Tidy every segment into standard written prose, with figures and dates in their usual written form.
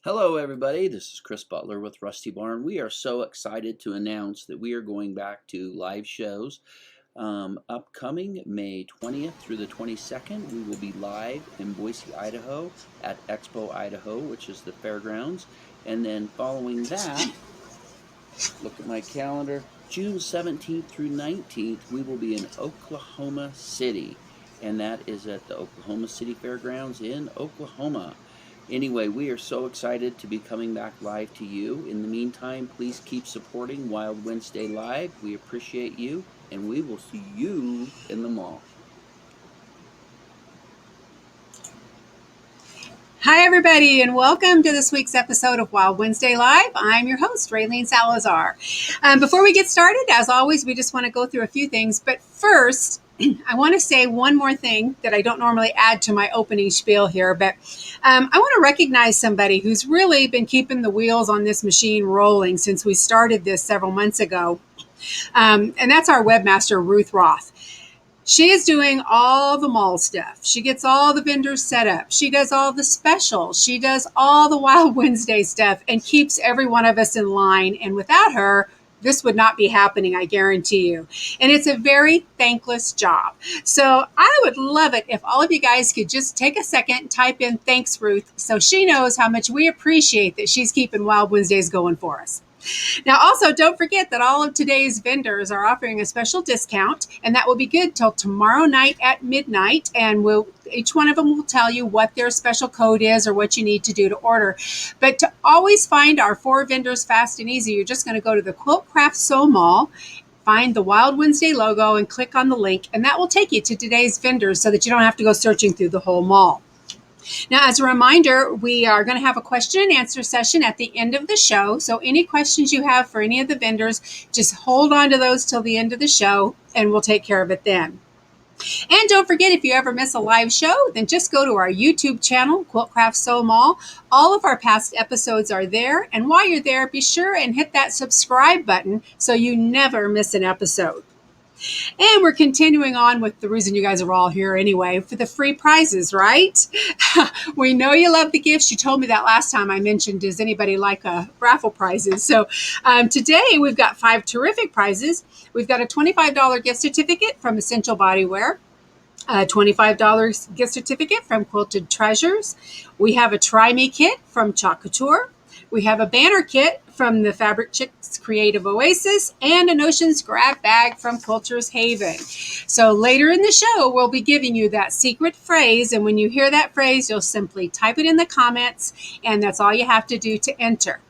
Hello, everybody. This is Chris Butler with Rusty Barn. We are so excited to announce that we are going back to live shows. Upcoming May 20th through the 22nd, we will be live in Boise, Idaho at Expo, Idaho, which is the fairgrounds. And then following that, look at my calendar, June 17th through 19th, we will be in Oklahoma City. And that is at the Oklahoma City Fairgrounds in Oklahoma. Anyway, we are so excited to be coming back live to you. In the meantime, please keep supporting Wild Wednesday Live. We appreciate you, and we will see you in the mall. Hi, everybody, and welcome to this week's episode of Wild Wednesday Live. I'm your host, Raylene Salazar. Before we get started, as always, we just want to go through a few things. But first, I want to say one more thing that I don't normally add to my opening spiel here. But I want to recognize somebody who's really been keeping the wheels on this machine rolling since we started this several months ago. And that's our webmaster, Ruth Roth. She is doing all the mall stuff. She gets all the vendors set up. She does all the specials. She does all the Wild Wednesday stuff and keeps every one of us in line. And without her, this would not be happening, I guarantee you. And it's a very thankless job. So I would love it if all of you guys could just take a second, type in "Thanks, Ruth," so she knows how much we appreciate that she's keeping Wild Wednesdays going for us. Now, also, don't forget that all of today's vendors are offering a special discount, and that will be good till tomorrow night at midnight. And each one of them will tell you what their special code is or what you need to do to order. But to always find our 4 vendors fast and easy, you're just going to go to the Quilt Craft Sew Mall, find the Wild Wednesday logo, and click on the link, and that will take you to today's vendors so that you don't have to go searching through the whole mall. Now, as a reminder, we are going to have a question and answer session at the end of the show. So any questions you have for any of the vendors, just hold on to those till the end of the show, and we'll take care of it then. And don't forget, if you ever miss a live show, then just go to our YouTube channel, Quiltcraft Sew Mall. All of our past episodes are there. And while you're there, be sure and hit that subscribe button so you never miss an episode. And we're continuing on with the reason you guys are all here anyway, for the free prizes, right? We know you love the gifts. You told me that last time I mentioned, does anybody like raffle prizes? So today we've got 5 terrific prizes. We've got a $25 gift certificate from Essential Bodywear, a $25 gift certificate from Quilted Treasures. We have a Try Me kit from Couture. We have a banner kit from the Fabric Chicks Creative Oasis and an Ocean's Grab bag from Quilter's Haven. So later in the show, we'll be giving you that secret phrase. And when you hear that phrase, you'll simply type it in the comments, and that's all you have to do to enter.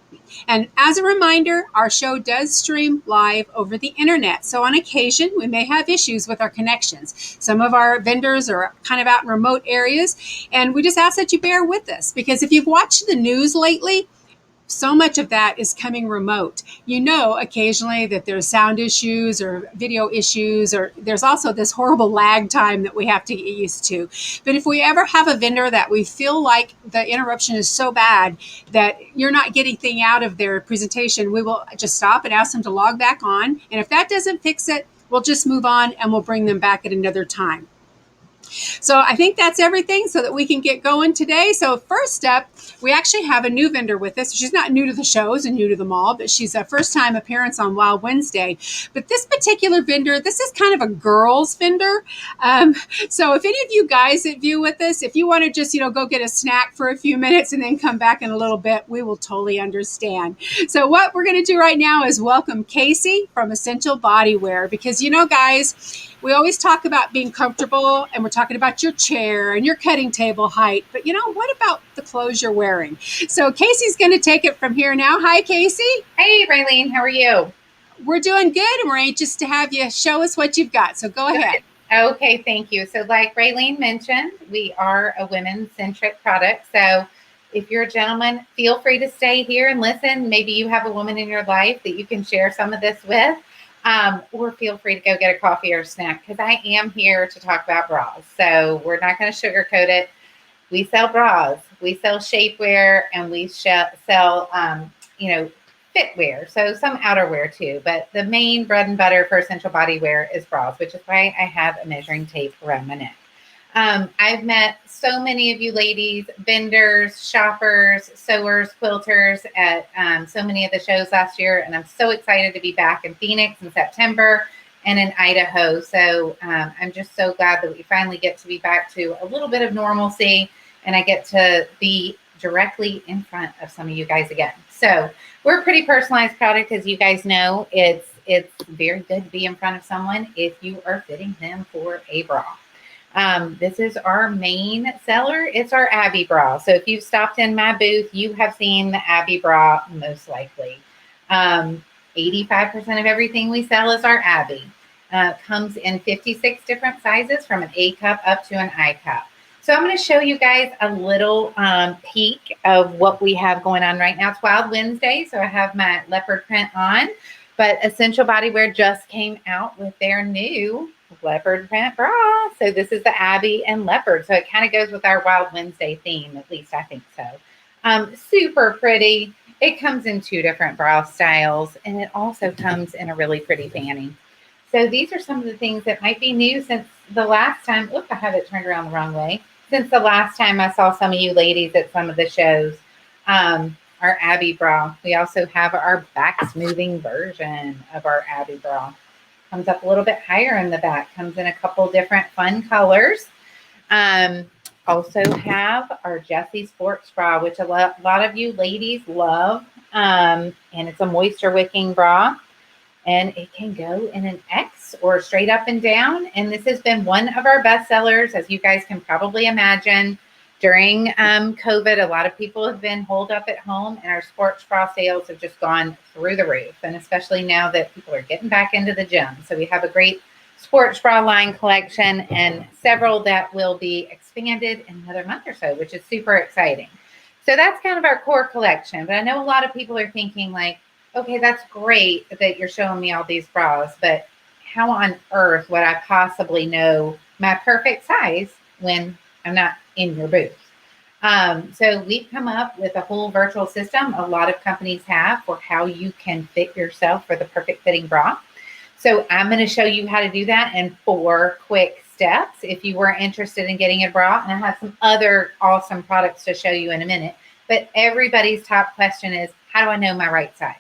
And as a reminder, our show does stream live over the internet. So on occasion, we may have issues with our connections. Some of our vendors are kind of out in remote areas, and we just ask that you bear with us, because if you've watched the news lately, so much of that is coming remote. You know, occasionally that there's sound issues or video issues, or there's also this horrible lag time that we have to get used to. But if we ever have a vendor that we feel like the interruption is so bad that you're not getting anything out of their presentation, we will just stop and ask them to log back on. And if that doesn't fix it, we'll just move on and we'll bring them back at another time. So I think that's everything so that we can get going today. So first up, we actually have a new vendor with us. She's not new to the shows and new to the mall, but she's a first-time appearance on Wild Wednesday. But this particular vendor, this is kind of a girls vendor. So if any of you guys that view with us, if you want to just, go get a snack for a few minutes and then come back in a little bit, we will totally understand. So what we're going to do right now is welcome Casey from Essential Bodywear, because, guys, we always talk about being comfortable, and we're talking about your chair and your cutting table height. But what about the clothes you're wearing? So Casey's going to take it from here now. Hi, Casey. Hey, Raylene. How are you? We're doing good, and we're anxious to have you show us what you've got. So go ahead. Okay, thank you. So like Raylene mentioned, we are a women-centric product. So if you're a gentleman, feel free to stay here and listen. Maybe you have a woman in your life that you can share some of this with. Or feel free to go get a coffee or a snack, because I am here to talk about bras. So we're not going to sugarcoat it. We sell bras, we sell shapewear, and we sell, fitwear. So some outerwear too. But the main bread and butter for Essential Bodywear is bras, which is why I have a measuring tape around my neck. I've met so many of you ladies, vendors, shoppers, sewers, quilters at so many of the shows last year. And I'm so excited to be back in Phoenix in September and in Idaho. So I'm just so glad that we finally get to be back to a little bit of normalcy, and I get to be directly in front of some of you guys again. So we're a pretty personalized product, as you guys know. It's very good to be in front of someone if you are fitting them for a bra. This is our main seller. It's our Abby bra. So if you've stopped in my booth, you have seen the Abby bra most likely. 85% of everything we sell is our Abby. Comes in 56 different sizes from an A cup up to an I cup. So I'm going to show you guys a little peek of what we have going on right now. It's Wild Wednesday, so I have my leopard print on, but Essential Bodywear just came out with their new leopard print bra. So this is the Abby and leopard. So it kind of goes with our Wild Wednesday theme, at least I think so. Super pretty. It comes in 2 different bra styles, and it also comes in a really pretty fanny. So these are some of the things that might be new since the last time. Oops, I have it turned around the wrong way. Since the last time I saw some of you ladies at some of the shows. Our Abby bra. We also have our back smoothing version of our Abby bra. Comes up a little bit higher in the back. Comes in a couple different fun colors. Also have our Jessie Sports bra, which a lot of you ladies love. And it's a moisture wicking bra. And it can go in an X or straight up and down. And this has been one of our best sellers, as you guys can probably imagine. During COVID, a lot of people have been holed up at home, and our sports bra sales have just gone through the roof. And especially now that people are getting back into the gym. So we have a great sports bra line collection and several that will be expanded in another month or so, which is super exciting. So that's kind of our core collection. But I know a lot of people are thinking like, okay, that's great that you're showing me all these bras, but how on earth would I possibly know my perfect size when I'm not in your booth? So we've come up with a whole virtual system. A lot of companies have for how you can fit yourself for the perfect fitting bra. So I'm going to show you how to do that in 4 quick steps if you were interested in getting a bra. And I have some other awesome products to show you in a minute. But everybody's top question is, how do I know my right size?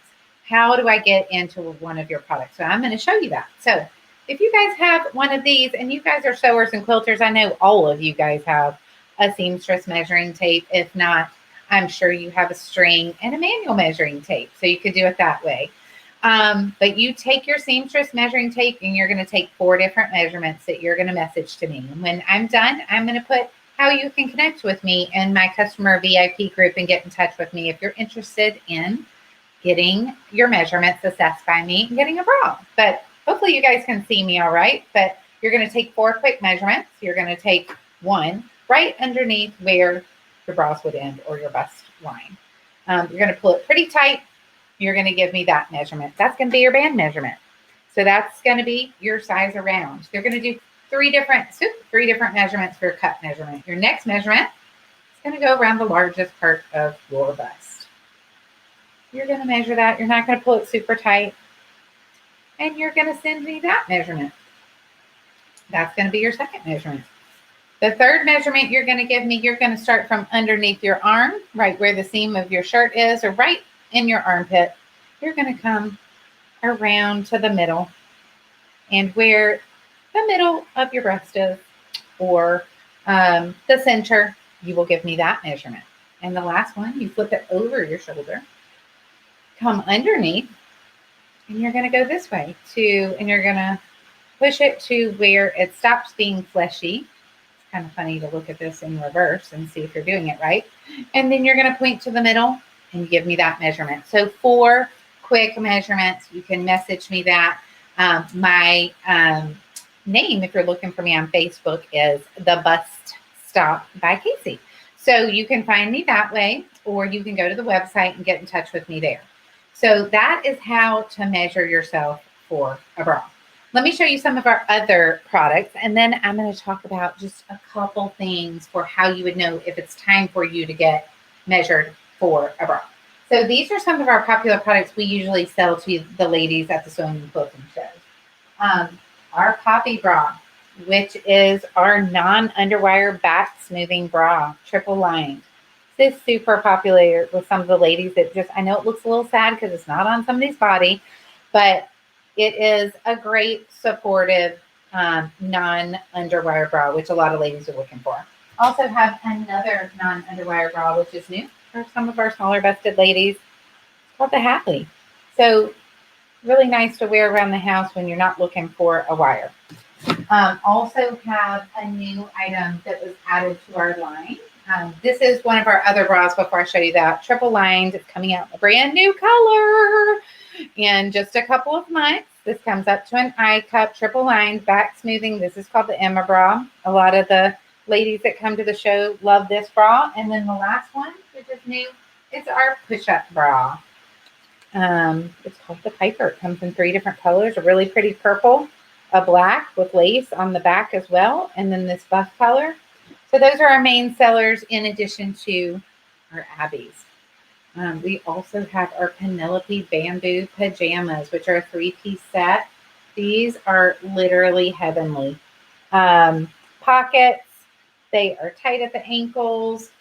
How do I get into one of your products? So I'm going to show you that. So if you guys have one of these, and you guys are sewers and quilters, I know all of you guys have a seamstress measuring tape. If not, I'm sure you have a string and a manual measuring tape. So you could do it that way. But you take your seamstress measuring tape, and you're going to take 4 different measurements that you're going to message to me. And when I'm done, I'm going to put how you can connect with me in my customer VIP group and get in touch with me if you're interested in getting your measurements assessed by me and getting a bra. But hopefully you guys can see me all right. But you're going to take 4 quick measurements. You're going to take 1 right underneath where your bras would end or your bust line. You're going to pull it pretty tight. You're going to give me that measurement. That's going to be your band measurement. So that's going to be your size around. You're going to do 3 different measurements for your cut measurement. Your next measurement is going to go around the largest part of your bust. You're going to measure that. You're not going to pull it super tight. And you're going to send me that measurement. That's going to be your second measurement. The third measurement you're going to give me, you're going to start from underneath your arm, right where the seam of your shirt is, or right in your armpit. You're going to come around to the middle, and where the middle of your breast is, or the center, you will give me that measurement. And the last one, you flip it over your shoulder, come underneath, and you're going to go this way and you're going to push it to where it stops being fleshy. It's kind of funny to look at this in reverse and see if you're doing it right. And then you're going to point to the middle and give me that measurement. So 4 quick measurements. You can message me that. My name, if you're looking for me on Facebook, is The Bust Stop by Casey. So you can find me that way, or you can go to the website and get in touch with me there. So that is how to measure yourself for a bra. Let me show you some of our other products, and then I'm going to talk about just a couple things for how you would know if it's time for you to get measured for a bra. So these are some of our popular products we usually sell to the ladies at the sewing and quilting shows. Our poppy bra. which is our non-underwire back smoothing bra, triple lined. This is super popular with some of the ladies that just, I know it looks a little sad because it's not on somebody's body, but it is a great supportive non-underwire bra, which a lot of ladies are looking for. Also have another non-underwire bra, which is new for some of our smaller busted ladies. It's called the Hatley. So really nice to wear around the house when you're not looking for a wire. Also have a new item that was added to our line. This is one of our other bras before I show you that. Triple lined. It's coming out in a brand new color in just a couple of months. This comes up to an eye cup, triple lined, back smoothing. This is called the Emma bra. A lot of the ladies that come to the show love this bra. And then the last one, which is new, it's our push-up bra. It's called the Piper. It comes in 3 different colors, a really pretty purple, a black with lace on the back as well, and then this buff color. So those are our main sellers in addition to our Abby's. We also have our Penelope Bamboo Pajamas, which are a 3-piece set. These are literally heavenly. Pockets, they are tight at the ankles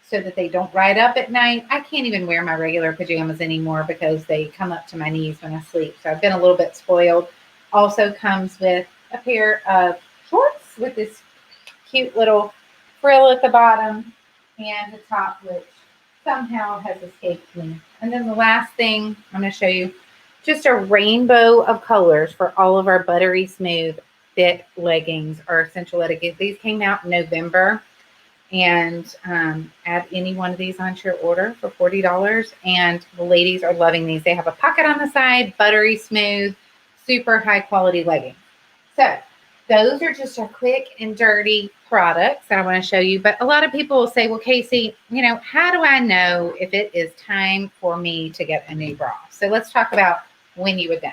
so that they don't ride up at night. I can't even wear my regular pajamas anymore because they come up to my knees when I sleep. So I've been a little bit spoiled. Also comes with a pair of shorts with this cute little frill at the bottom and the top, which somehow has escaped me. And then the last thing I'm going to show you, just a rainbow of colors for all of our buttery smooth fit leggings or essential leggings. These came out in November, and add any one of these onto your order for $40. And the ladies are loving these. They have a pocket on the side, buttery smooth, super high quality leggings. So those are just our quick and dirty products that I want to show you. But a lot of people will say, well, Casey, how do I know if it is time for me to get a new bra? So let's talk about when you would know.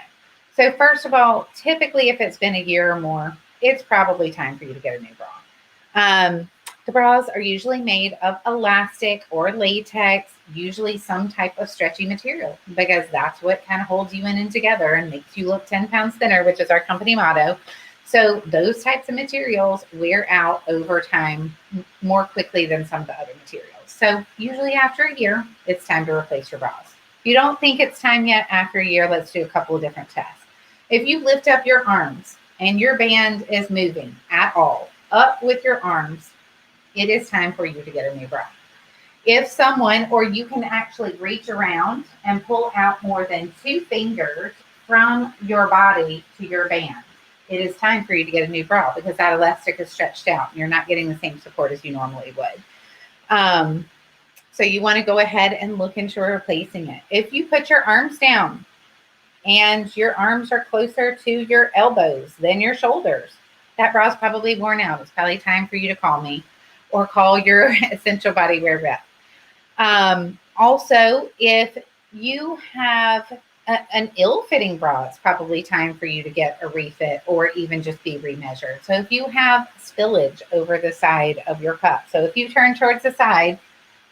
So first of all, typically if it's been a year or more, it's probably time for you to get a new bra. The bras are usually made of elastic or latex, usually some type of stretchy material, because that's what kind of holds you in and together and makes you look 10 pounds thinner, which is our company motto. So those types of materials wear out over time more quickly than some of the other materials. So usually after a year, it's time to replace your bras. If you don't think it's time yet after a year, let's do a couple of different tests. If you lift up your arms and your band is moving at all, up with your arms, it is time for you to get a new bra. If someone, or you can actually reach around and pull out more than 2 fingers from your body to your band, it is time for you to get a new bra because that elastic is stretched out and you're not getting the same support as you normally would. So you want to go ahead and look into replacing it. If you put your arms down and your arms are closer to your elbows than your shoulders, that bra is probably worn out. It's probably time for you to call me or call your Essential Bodywear rep. Also, if you have an ill-fitting bra, it's probably time for you to get a refit or even just be remeasured. So if you have spillage over the side of your cup, so if you turn towards the side,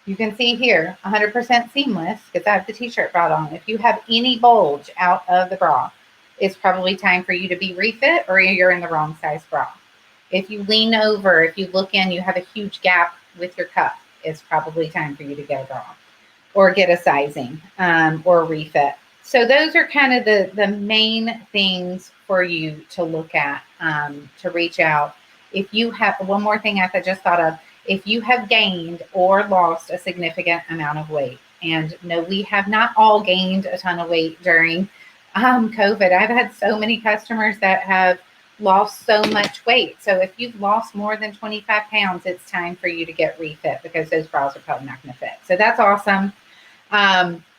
you can see here 100% seamless because I have the t-shirt brought on. If you have any bulge out of the bra, it's probably time for you to be refit or you're in the wrong size bra. If you lean over, if you look in, you have a huge gap with your cup, it's probably time for you to get a bra or get a sizing or a refit. So those are kind of the main things for you to look at, to reach out. If you have, one more thing I just thought of, if you have gained or lost a significant amount of weight, and no, we have not all gained a ton of weight during COVID. I've had so many customers that have lost so much weight. So if you've lost more than 25 pounds, it's time for you to get refit because those bras are probably not going to fit. So that's awesome.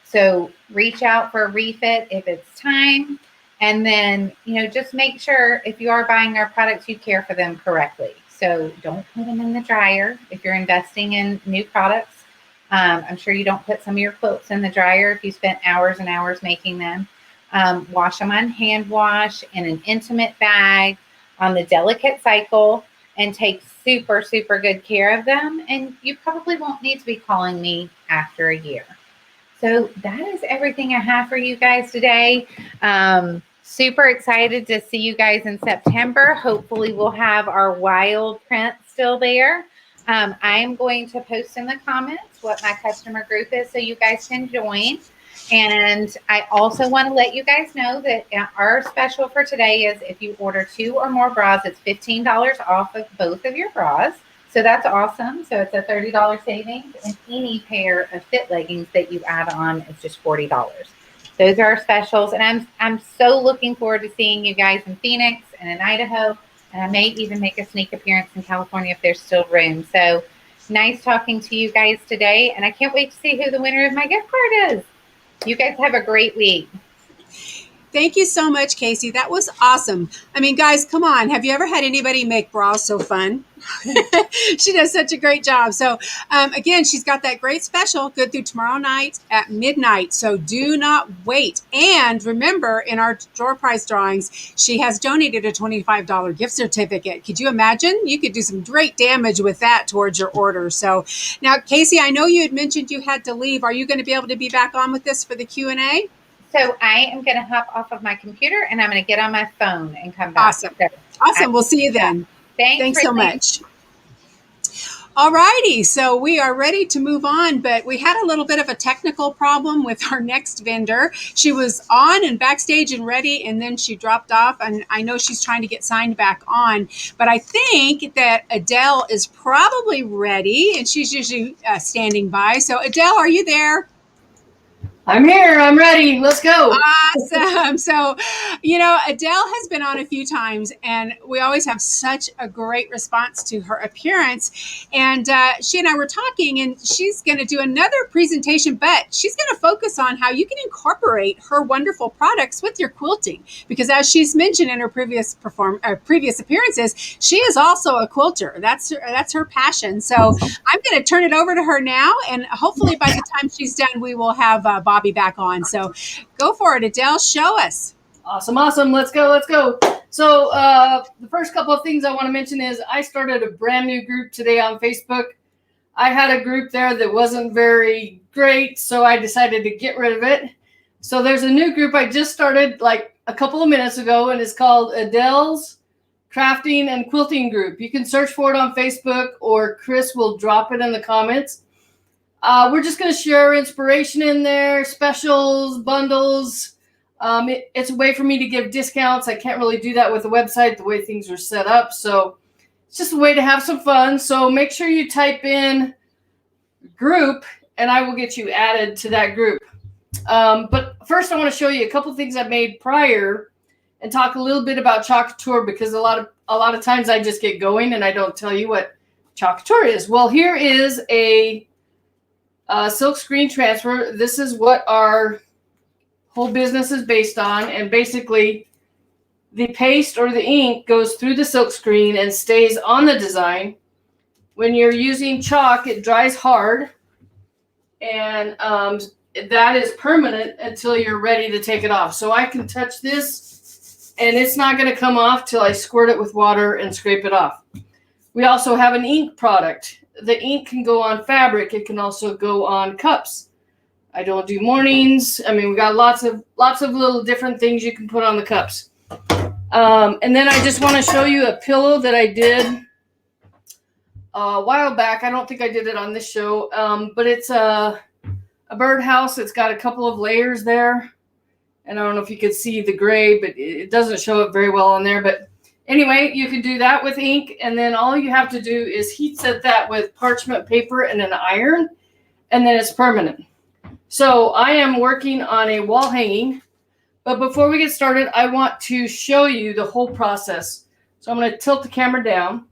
So reach out for a refit if it's time. And then, just make sure if you are buying our products, you care for them correctly. So don't put them in the dryer if you're investing in new products. I'm sure you don't put some of your quilts in the dryer if you spent hours and hours making them. Wash them on hand wash in an intimate bag on the delicate cycle and take super, super good care of them. And you probably won't need to be calling me after a year. So that is everything I have for you guys today. Super excited to see you guys in September. Hopefully we'll have our wild print still there. I am going to post in the comments what my customer group is so you guys can join. And I also want to let you guys know that our special for today is if you order 2 or more bras, it's $15 off of both of your bras. So that's awesome. So it's a $30 savings. And any pair of fit leggings that you add on is just $40. Those are our specials. And I'm so looking forward to seeing you guys in Phoenix and in Idaho. And I may even make a sneak appearance in California if there's still room. So nice talking to you guys today. And I can't wait to see who the winner of my gift card is. You guys have a great week. Thank you so much, Casey. That was awesome. I mean, guys, come on. Have you ever had anybody make bras so fun? She does such a great job. So again, she's got that great special good through tomorrow night at midnight. So do not wait. And remember, in our door prize drawings, she has donated a $25 gift certificate. Could you imagine? You could do some great damage with that towards your order. So now, Casey, I know you had mentioned you had to leave. Are you going to be able to be back on with this for the Q&A? So I am going to hop off of my computer and I'm going to get on my phone and come back. Awesome. Awesome. We'll see you then. Thanks so much. All righty, so we are ready to move on, but we had a little bit of a technical problem with our next vendor. She was on and backstage and ready, and then she dropped off, and I know she's trying to get signed back on, but I think that Adele is probably ready, and she's usually standing by. So Adele, are you there? I'm here. I'm ready. Let's go. Awesome. So, you know, Adele has been on a few times, and we always have such a great response to her appearance. And she and I were talking, and she's going to do another presentation, but she's going to focus on how you can incorporate her wonderful products with your quilting. Because as she's mentioned in her previous appearances, she is also a quilter. That's her passion. So I'm going to turn it over to her now, and hopefully by the time she's done, we will have Bobby back on. So go for it, Adele. Show us. Awesome. Let's go. So the first couple of things I want to mention is I started a brand new group today on Facebook. I had a group there that wasn't very great, so I decided to get rid of it. So there's a new group I just started like a couple of minutes ago, and it's called Adele's Crafting and Quilting Group. You can search for it on Facebook, or Chris will drop it in the comments. We're just going to share inspiration in there, specials, bundles. It's a way for me to give discounts. I can't really do that with the website, the way things are set up. So it's just a way to have some fun. So make sure you type in group, and I will get you added to that group. But first, I want to show you a couple things I made prior and talk a little bit about Couture, because a lot of times I just get going and I don't tell you what Couture is. Well, here is a silk screen transfer. This is what our whole business is based on, and basically the paste or the ink goes through the silk screen and stays on the design. When you're using chalk, it dries hard, and that is permanent until you're ready to take it off. So I can touch this and it's not going to come off till I squirt it with water and scrape it off. We also have an ink product. The ink can go on fabric. It can also go on cups. I don't do mornings. I mean, we got lots of little different things you can put on the cups. And then I just want to show you a pillow that I did a while back. I don't think I did it on this show, but it's a birdhouse. It's got a couple of layers there. And I don't know if you could see the gray, but it doesn't show up very well on there. But anyway, you can do that with ink, and then all you have to do is heat set that with parchment paper and an iron, and then it's permanent. So I am working on a wall hanging, but before we get started, I want to show you the whole process. So I'm going to tilt the camera down,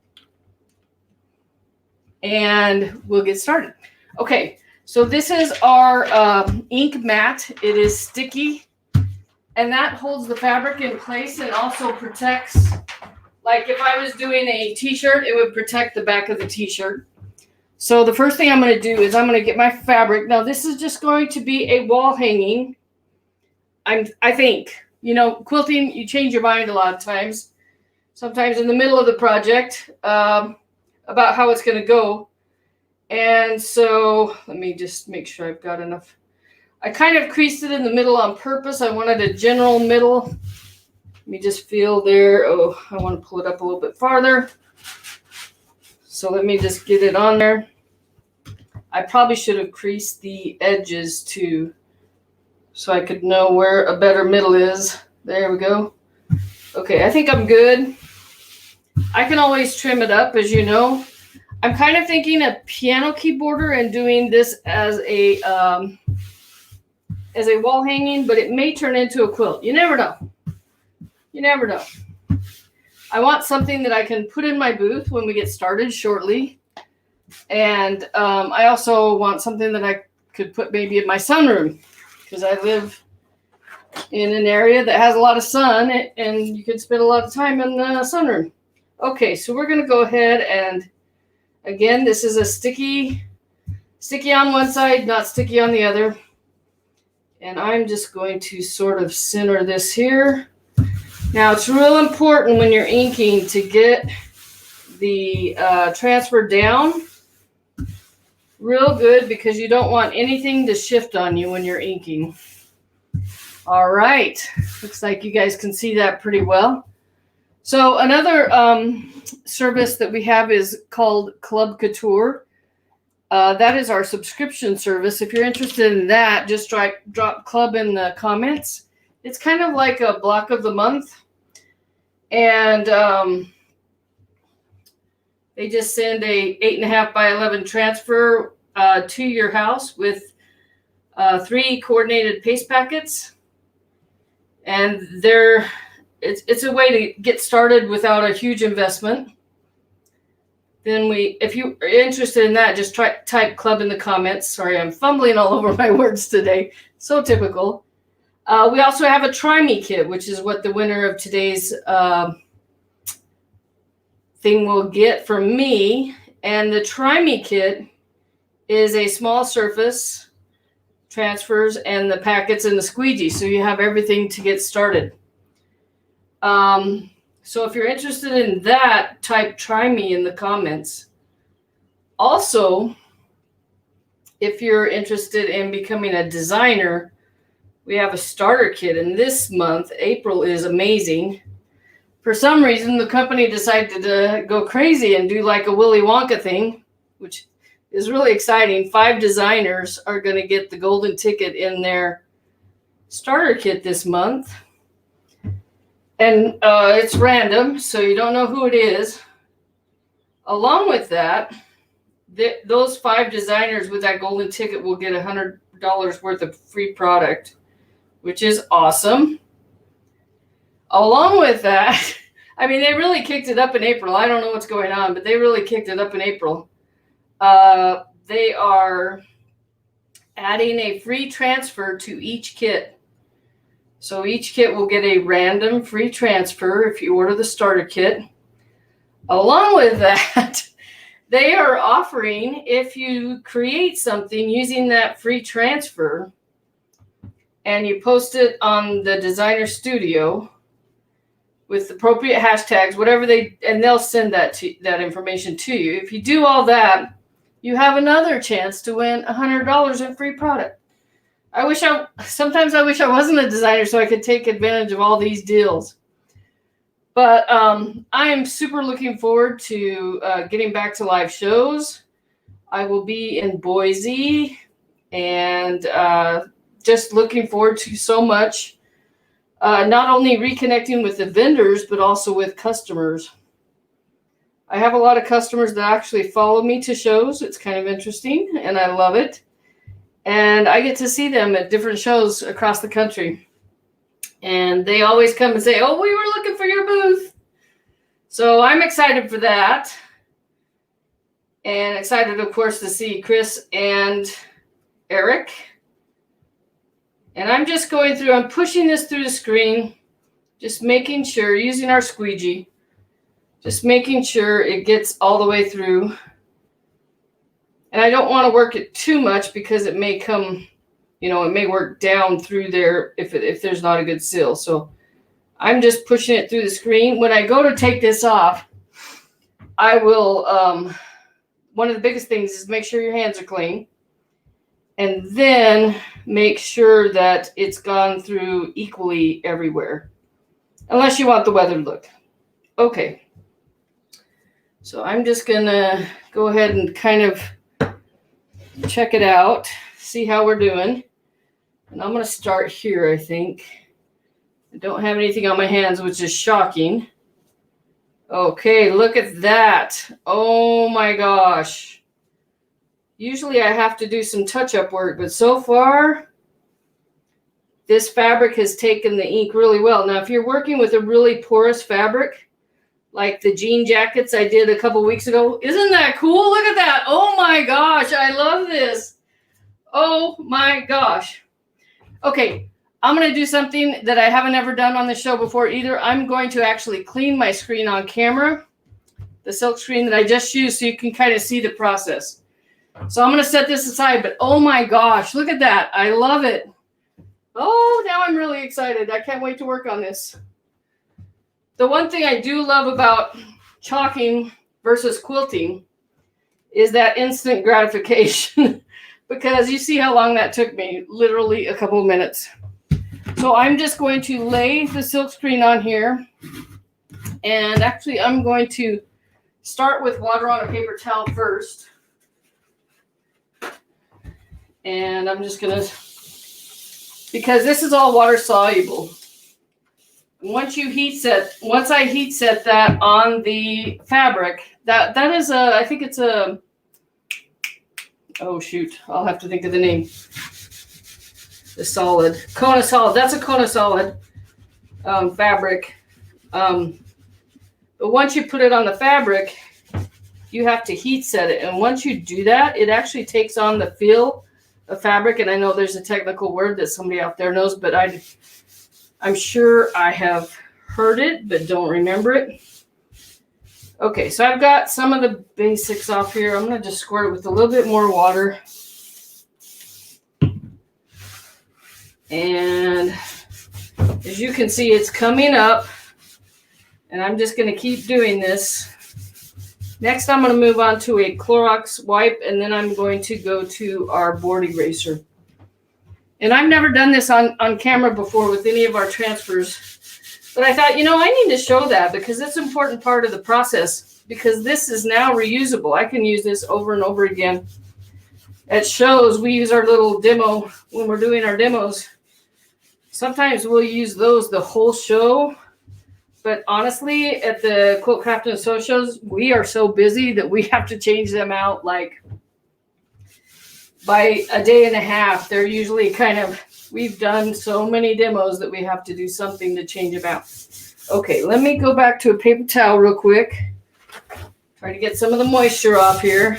and we'll get started. Okay, so this is our ink mat. It is sticky, and that holds the fabric in place and also protects. Like if I was doing a t-shirt, it would protect the back of the t-shirt. So the first thing I'm going to do is I'm going to get my fabric. Now this is just going to be a wall hanging. I think, you know, quilting, you change your mind a lot of times. Sometimes in the middle of the project about how it's going to go. And so let me just make sure I've got enough. I kind of creased it in the middle on purpose. I wanted a general middle Let me just feel there. Oh, I want to pull it up a little bit farther. So let me just get it on there. I probably should have creased the edges too, so I could know where a better middle is. There we go. Okay, I think I'm good. I can always trim it up, as you know. I'm kind of thinking a piano keyboarder and doing this as a wall hanging, but it may turn into a quilt. You never know. You never know. I want something that I can put in my booth when we get started shortly. And I also want something that I could put maybe in my sunroom, because I live in an area that has a lot of sun, and you could spend a lot of time in the sunroom. Okay, so we're going to go ahead and, again, this is a sticky on one side, not sticky on the other. And I'm just going to sort of center this here. Now, it's real important when you're inking to get the transfer down real good, because you don't want anything to shift on you when you're inking. All right. Looks like you guys can see that pretty well. So another service that we have is called Club Couture. That is our subscription service. If you're interested in that, just drop Club in the comments. It's kind of like a block of the month. And they just send a 8.5 by 11 transfer to your house with 3 coordinated paste packets. And it's a way to get started without a huge investment. Then if you are interested in that, just type Club in the comments. Sorry, I'm fumbling all over my words today. So typical. We also have a Try Me kit, which is what the winner of today's thing will get from me. And the Try Me kit is a small surface, transfers, and the packets and the squeegee. So you have everything to get started. So if you're interested in that, type Try Me in the comments. Also, if you're interested in becoming a designer, we have a starter kit. And this month, April, is amazing. For some reason, the company decided to go crazy and do like a Willy Wonka thing, which is really exciting. 5 designers are going to get the golden ticket in their starter kit this month. And it's random, so you don't know who it is. Along with that, those 5 designers with that golden ticket will get $100 worth of free product, which is awesome. Along with that, I mean, they really kicked it up in April. I don't know what's going on, but they really kicked it up in April. They are adding a free transfer to each kit. So each kit will get a random free transfer if you order the starter kit. Along with that, they are offering, if you create something using that free transfer and you post it on the designer studio with appropriate hashtags, whatever and they'll send that information to you. If you do all that, you have another chance to win $100 in free product. Sometimes I wish I wasn't a designer so I could take advantage of all these deals. But I am super looking forward to getting back to live shows. I will be in Boise, and just looking forward to so much. Not only reconnecting with the vendors, but also with customers. I have a lot of customers that actually follow me to shows. It's kind of interesting, and I love it. And I get to see them at different shows across the country. And they always come and say, "Oh, we were looking for your booth." So I'm excited for that. And excited, of course, to see Chris and Eric. And I'm just going through, I'm pushing this through the screen, just making sure, using our squeegee, just making sure it gets all the way through. And I don't want to work it too much because it may come, it may work down through there if there's not a good seal. So I'm just pushing it through the screen. When I go to take this off, I will, one of the biggest things is make sure your hands are clean. And then make sure that it's gone through equally everywhere. unless you want the weathered look. Okay. So I'm just going to go ahead and kind of check it out, see how we're doing. And I'm going to start here, I think. I don't have anything on my hands, which is shocking. Okay, look at that. Oh my gosh. Usually I have to do some touch-up work, but so far, this fabric has taken the ink really well. Now, if you're working with a really porous fabric, like the jean jackets I did a couple weeks ago, isn't that cool? Look at that. Oh my gosh, I love this. Oh my gosh. Okay, I'm going to do something that I haven't ever done on the show before either. I'm going to actually clean my screen on camera, the silk screen that I just used, so you can kind of see the process. So I'm going to set this aside, but oh my gosh, look at that. I love it. Oh, now I'm really excited. I can't wait to work on this. The one thing I do love about chalking versus quilting is that instant gratification because you see how long that took me, literally a couple of minutes. So I'm just going to lay the silk screen on here. And actually, I'm going to start with water on a paper towel first. And I'm just going to, because this is all water soluble. Once I heat set that on the fabric, that is a, I think it's a, oh shoot, I'll have to think of the name. The solid, Kona solid. That's a Kona solid fabric. But once you put it on the fabric, you have to heat set it. And once you do that, it actually takes on the feel of fabric. And I know there's a technical word that somebody out there knows, but I'm sure I have heard it, but don't remember it. Okay, so I've got some of the basics off here. I'm going to just squirt it with a little bit more water. And as you can see, it's coming up. And I'm just going to keep doing this. Next, I'm going to move on to a Clorox wipe, and then I'm going to go to our board eraser. And I've never done this on camera before with any of our transfers. But I thought, I need to show that because it's an important part of the process because this is now reusable. I can use this over and over again. At shows, we use our little demo when we're doing our demos. Sometimes we'll use those the whole show. But honestly, at the Quilt Craft and Sew shows, we are so busy that we have to change them out like by a day and a half. They're usually we've done so many demos that we have to do something to change them out. Okay, let me go back to a paper towel real quick. Try to get some of the moisture off here.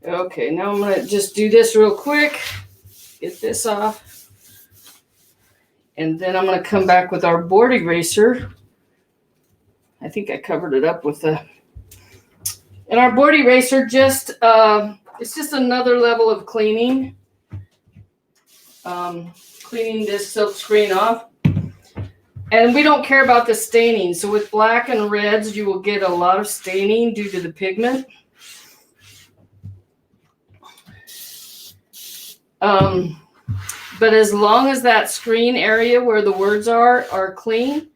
Okay, now I'm going to just do this real quick. Get this off. And then I'm going to come back with our board eraser. I think I covered it up with the... And our board eraser it's just another level of cleaning. Cleaning this silk screen off. And we don't care about the staining. So with black and reds, you will get a lot of staining due to the pigment. But as long as that screen area where the words are clean,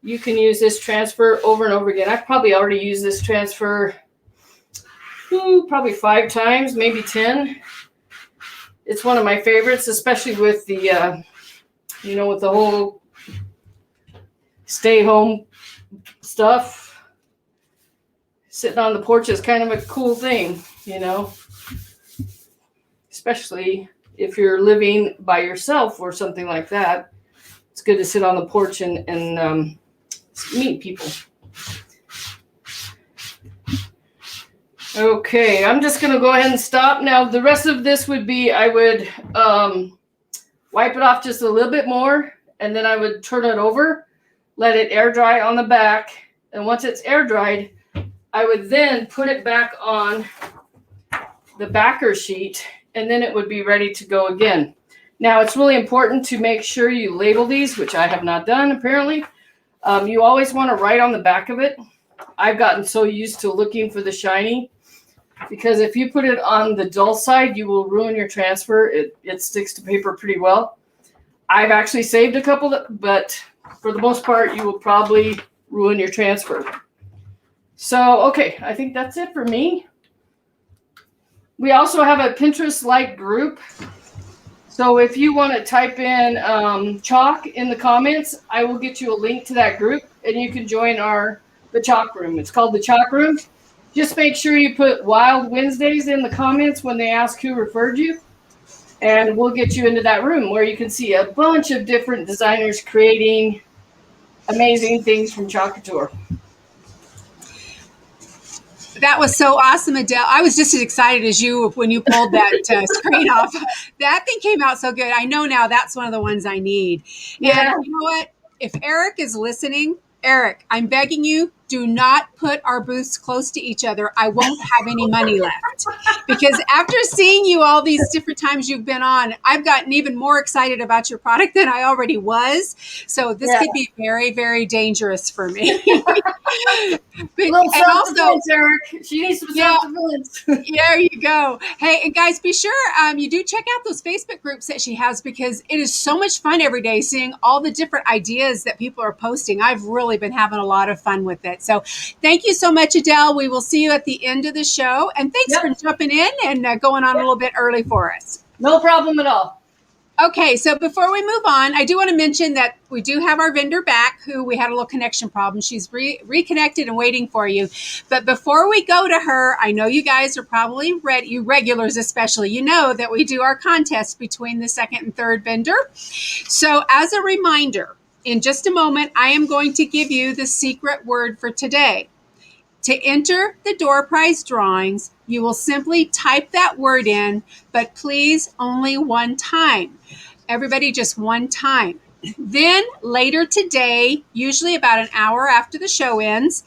you can use this transfer over and over again. I've probably already used this transfer probably 5 times, maybe 10. It's one of my favorites, especially with the, with the whole stay home stuff. Sitting on the porch is kind of a cool thing, especially if you're living by yourself or something like that. It's good to sit on the porch and meet people. Okay, I'm just going to go ahead and stop. Now, the rest of this would be, I would wipe it off just a little bit more, and then I would turn it over, let it air dry on the back. And once it's air dried, I would then put it back on the backer sheet, and then it would be ready to go again. Now, it's really important to make sure you label these, which I have not done, apparently. You always want to write on the back of it. I've gotten so used to looking for the shiny, because if you put it on the dull side, you will ruin your transfer. It sticks to paper pretty well. I've actually saved a couple, but for the most part, you will probably ruin your transfer. So, okay, I think that's it for me. We also have a Pinterest-like group. So if you want to type in chalk in the comments, I will get you a link to that group, and you can join the chalk room. It's called the chalk room. Just make sure you put Wild Wednesdays in the comments when they ask who referred you, and we'll get you into that room where you can see a bunch of different designers creating amazing things from Chalk Couture. That was so awesome, Adele. I was just as excited as you when you pulled that screen off. That thing came out so good. I know now that's one of the ones I need. Yeah. And you know what? If Eric is listening, Eric, I'm begging you, do not put our booths close to each other. I won't have any money left. Because after seeing you all these different times you've been on, I've gotten even more excited about your product than I already was. So this could be very, very dangerous for me. But, and also, Eric, she needs some self-defense. There you go. Hey, and guys, be sure you do check out those Facebook groups that she has, because it is so much fun every day seeing all the different ideas that people are posting. I've really been having a lot of fun with it. So thank you so much, Adele. We will see you at the end of the show. And thanks for jumping in and going on a little bit early for us. No problem at all. Okay, so before we move on, I do want to mention that we do have our vendor back, who we had a little connection problem. She's reconnected and waiting for you. But before we go to her, I know you guys are probably ready, you regulars especially, you know that we do our contest between the second and third vendor. So as a reminder, in just a moment, I am going to give you the secret word for today. To enter the door prize drawings, you will simply type that word in, but please only one time. Everybody, just one time. Then later today, usually about an hour after the show ends,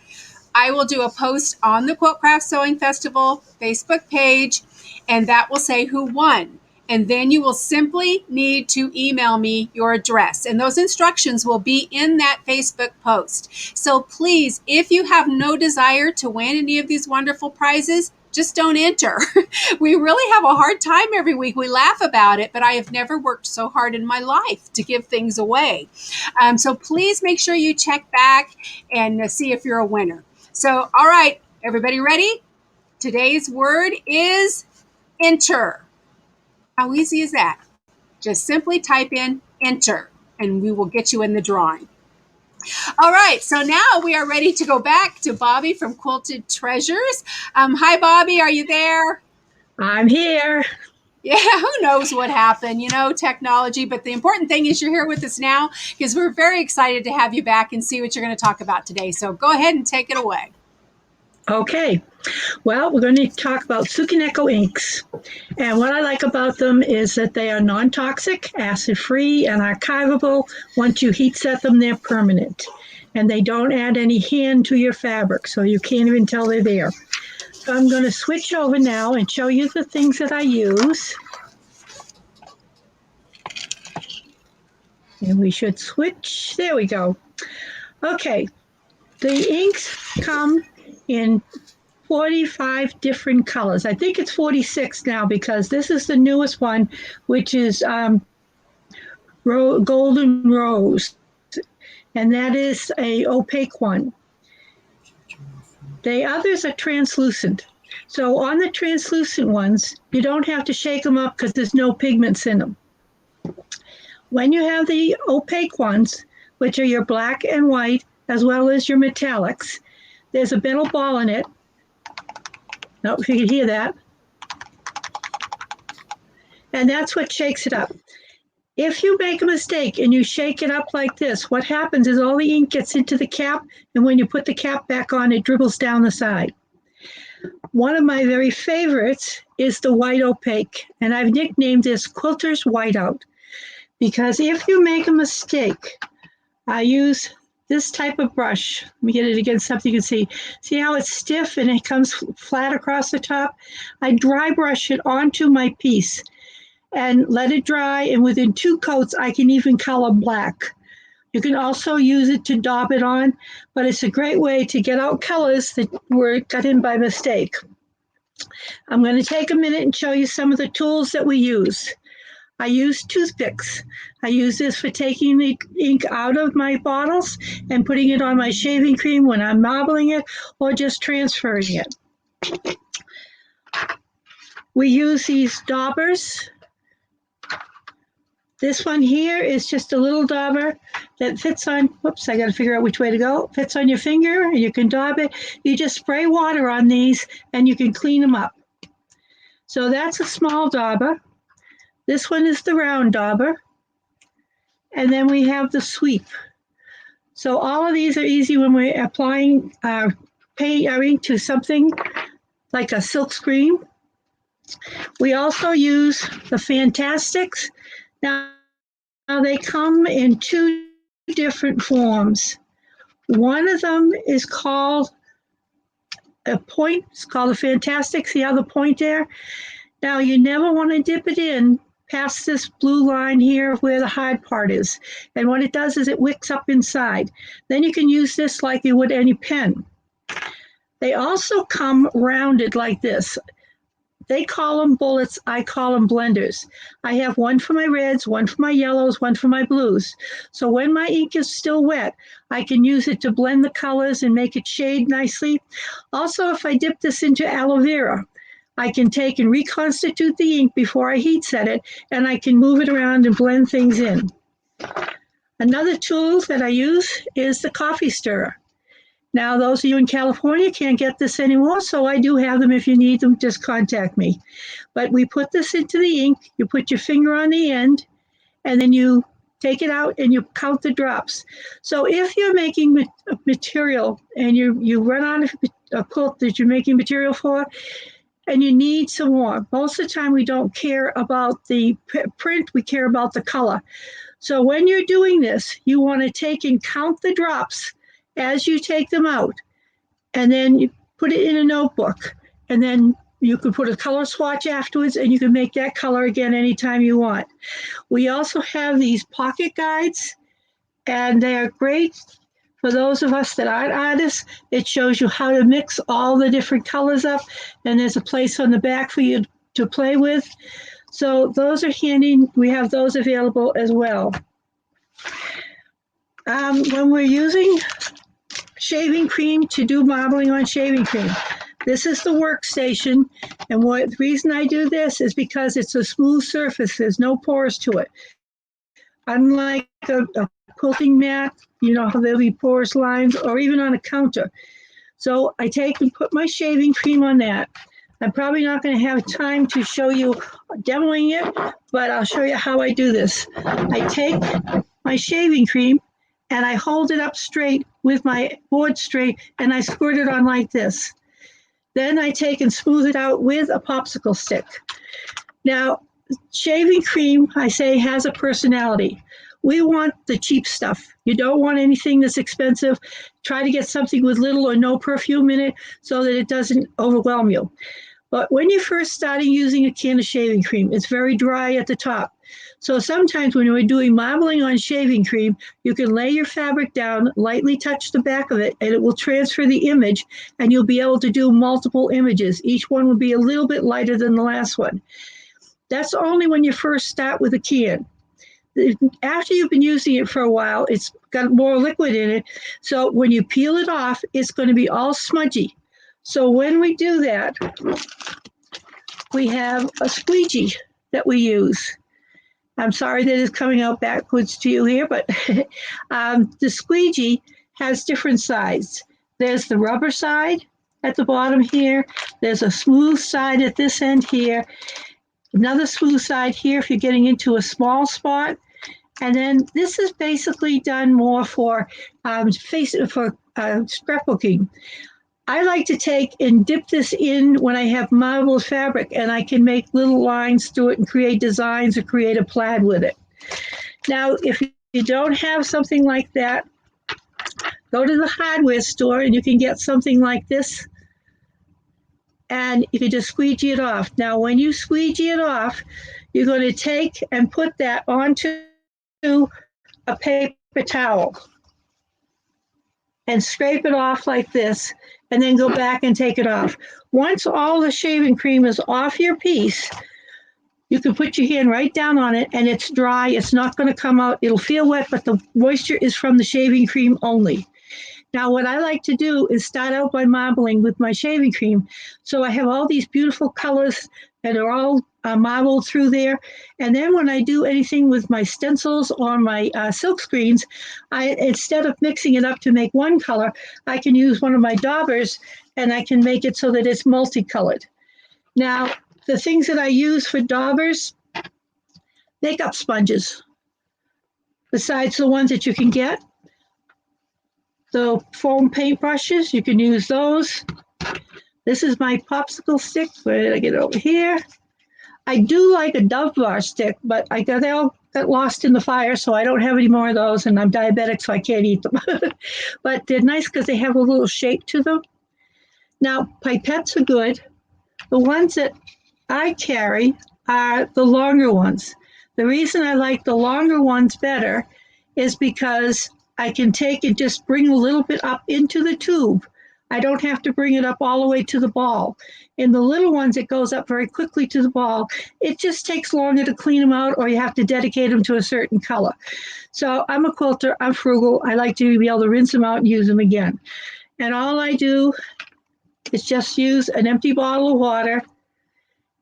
I will do a post on the Quilt Craft Sewing Festival Facebook page, and that will say who won. And then you will simply need to email me your address. And those instructions will be in that Facebook post. So please, if you have no desire to win any of these wonderful prizes, just don't enter. We really have a hard time every week. We laugh about it, but I have never worked so hard in my life to give things away. So please make sure you check back and see if you're a winner. So, all right, everybody ready? Today's word is enter. How easy is that? Just simply type in enter and we will get you in the drawing. All right, so now we are ready to go back to Bobby from Quilted Treasures. Hi, Bobby, are you there? I'm here. Yeah, who knows what happened, technology. But the important thing is you're here with us now, because we're very excited to have you back and see what you're going to talk about today. So go ahead and take it away. Okay. Well, we're going to talk about Tsukineko inks. And what I like about them is that they are non-toxic, acid-free, and archivable. Once you heat set them, they're permanent. And they don't add any hand to your fabric, so you can't even tell they're there. So I'm going to switch over now and show you the things that I use. And we should switch. There we go. Okay. The inks come in 45 different colors. I think it's 46 now, because this is the newest one, which is Golden Rose. And that is a opaque one. The others are translucent. So on the translucent ones, you don't have to shake them up because there's no pigments in them. When you have the opaque ones, which are your black and white, as well as your metallics, there's a metal ball in it. No, if you can hear that. And that's what shakes it up. If you make a mistake and you shake it up like this, what happens is all the ink gets into the cap, and when you put the cap back on, it dribbles down the side. One of my very favorites is the white opaque, and I've nicknamed this Quilter's Whiteout, because if you make a mistake, I use this type of brush. Let me get it against something you can see. See how it's stiff and it comes flat across the top? I dry brush it onto my piece and let it dry, and within 2 coats, I can even color black. You can also use it to daub it on, but it's a great way to get out colors that were cut in by mistake. I'm going to take a minute and show you some of the tools that we use. I use toothpicks. I use this for taking the ink out of my bottles and putting it on my shaving cream when I'm marbling it or just transferring it. We use these daubers. This one here is just a little dauber that fits on, whoops, I got to figure out which way to go, fits on your finger and you can daub it. You just spray water on these and you can clean them up. So that's a small dauber. This one is the round dauber. And then we have the sweep. So all of these are easy when we're applying our ink to something like a silk screen. We also use the Fantastics. Now they come in two different forms. One of them is called a point. It's called a Fantastic. See how the point there? Now you never want to dip it in past this blue line here where the hard part is. And what it does is it wicks up inside. Then you can use this like you would any pen. They also come rounded like this. They call them bullets, I call them blenders. I have one for my reds, one for my yellows, one for my blues. So when my ink is still wet, I can use it to blend the colors and make it shade nicely. Also, if I dip this into aloe vera, I can take and reconstitute the ink before I heat set it, and I can move it around and blend things in. Another tool that I use is the coffee stirrer. Now, those of you in California can't get this anymore, so I do have them. If you need them, just contact me. But we put this into the ink, you put your finger on the end, and then you take it out and you count the drops. So if you're making material and you run out of a quilt that you're making material for, and you need some more, most of the time we don't care about the print, we care about the color. So when you're doing this, you want to take and count the drops as you take them out, and then you put it in a notebook, and then you can put a color swatch afterwards, and you can make that color again anytime you want. We also have these pocket guides, and they're great for those of us that aren't artists. It shows you how to mix all the different colors up, and there's a place on the back for you to play with. So those are handy. We have those available as well. When we're using shaving cream to do marbling on shaving cream, this is the workstation, and the reason I do this is because it's a smooth surface. There's no pores to it. Unlike a quilting mat, you know how there'll be porous lines, or even on a counter. So I take and put my shaving cream on that. I'm probably not going to have time to show you demoing it, but I'll show you how I do this. I take my shaving cream and I hold it up straight with my board straight, and I squirt it on like this. Then I take and smooth it out with a popsicle stick. Now, shaving cream, I say, has a personality. We want the cheap stuff. You don't want anything that's expensive. Try to get something with little or no perfume in it so that it doesn't overwhelm you. But when you're first starting using a can of shaving cream, it's very dry at the top. So sometimes when we're doing marbling on shaving cream, you can lay your fabric down, lightly touch the back of it, and it will transfer the image, and you'll be able to do multiple images. Each one will be a little bit lighter than the last one. That's only when you first start with a can. After you've been using it for a while, it's got more liquid in it. So when you peel it off, it's going to be all smudgy. So when we do that, we have a squeegee that we use. I'm sorry that it's coming out backwards to you here, but the squeegee has different sides. There's the rubber side at the bottom here. There's a smooth side at this end here. Another smooth side here if you're getting into a small spot. And then this is basically done more for scrapbooking. I like to take and dip this in when I have marbled fabric, and I can make little lines through it and create designs or create a plaid with it. Now, if you don't have something like that, go to the hardware store and you can get something like this, and you can just squeegee it off. Now, when you squeegee it off, you're going to take and put that onto a paper towel and scrape it off like this, and then go back and take it off. Once all the shaving cream is off your piece, You can put your hand right down on it, and it's dry. It's not going to come out. It'll feel wet, but the moisture is from the shaving cream only. Now, what I like to do is start out by marbling with my shaving cream. So I have all these beautiful colors that are all marbled through there. And then when I do anything with my stencils or my silk screens, instead of mixing it up to make one color, I can use one of my daubers and I can make it so that it's multicolored. Now, the things that I use for daubers, makeup sponges, besides the ones that you can get. The foam paint brushes, you can use those. This is my popsicle stick. Where did I get it over here? I do like a Dove bar stick, but they all got lost in the fire, so I don't have any more of those, and I'm diabetic, so I can't eat them. But they're nice because they have a little shape to them. Now, pipettes are good. The ones that I carry are the longer ones. The reason I like the longer ones better is because I can take and just bring a little bit up into the tube. I don't have to bring it up all the way to the ball. In the little ones, it goes up very quickly to the ball. It just takes longer to clean them out, or you have to dedicate them to a certain color. So I'm a quilter. I'm frugal. I like to be able to rinse them out and use them again. And all I do is just use an empty bottle of water,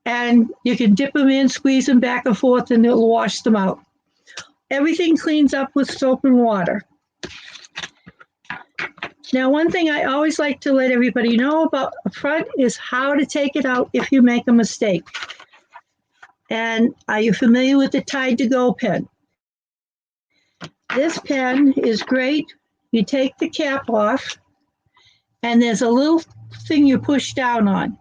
and you can dip them in, squeeze them back and forth, and it'll wash them out. Everything cleans up with soap and water. Now, one thing I always like to let everybody know about up front is how to take it out if you make a mistake. And are you familiar with the Tide to Go pen? This pen is great. You take the cap off, and there's a little thing you push down on.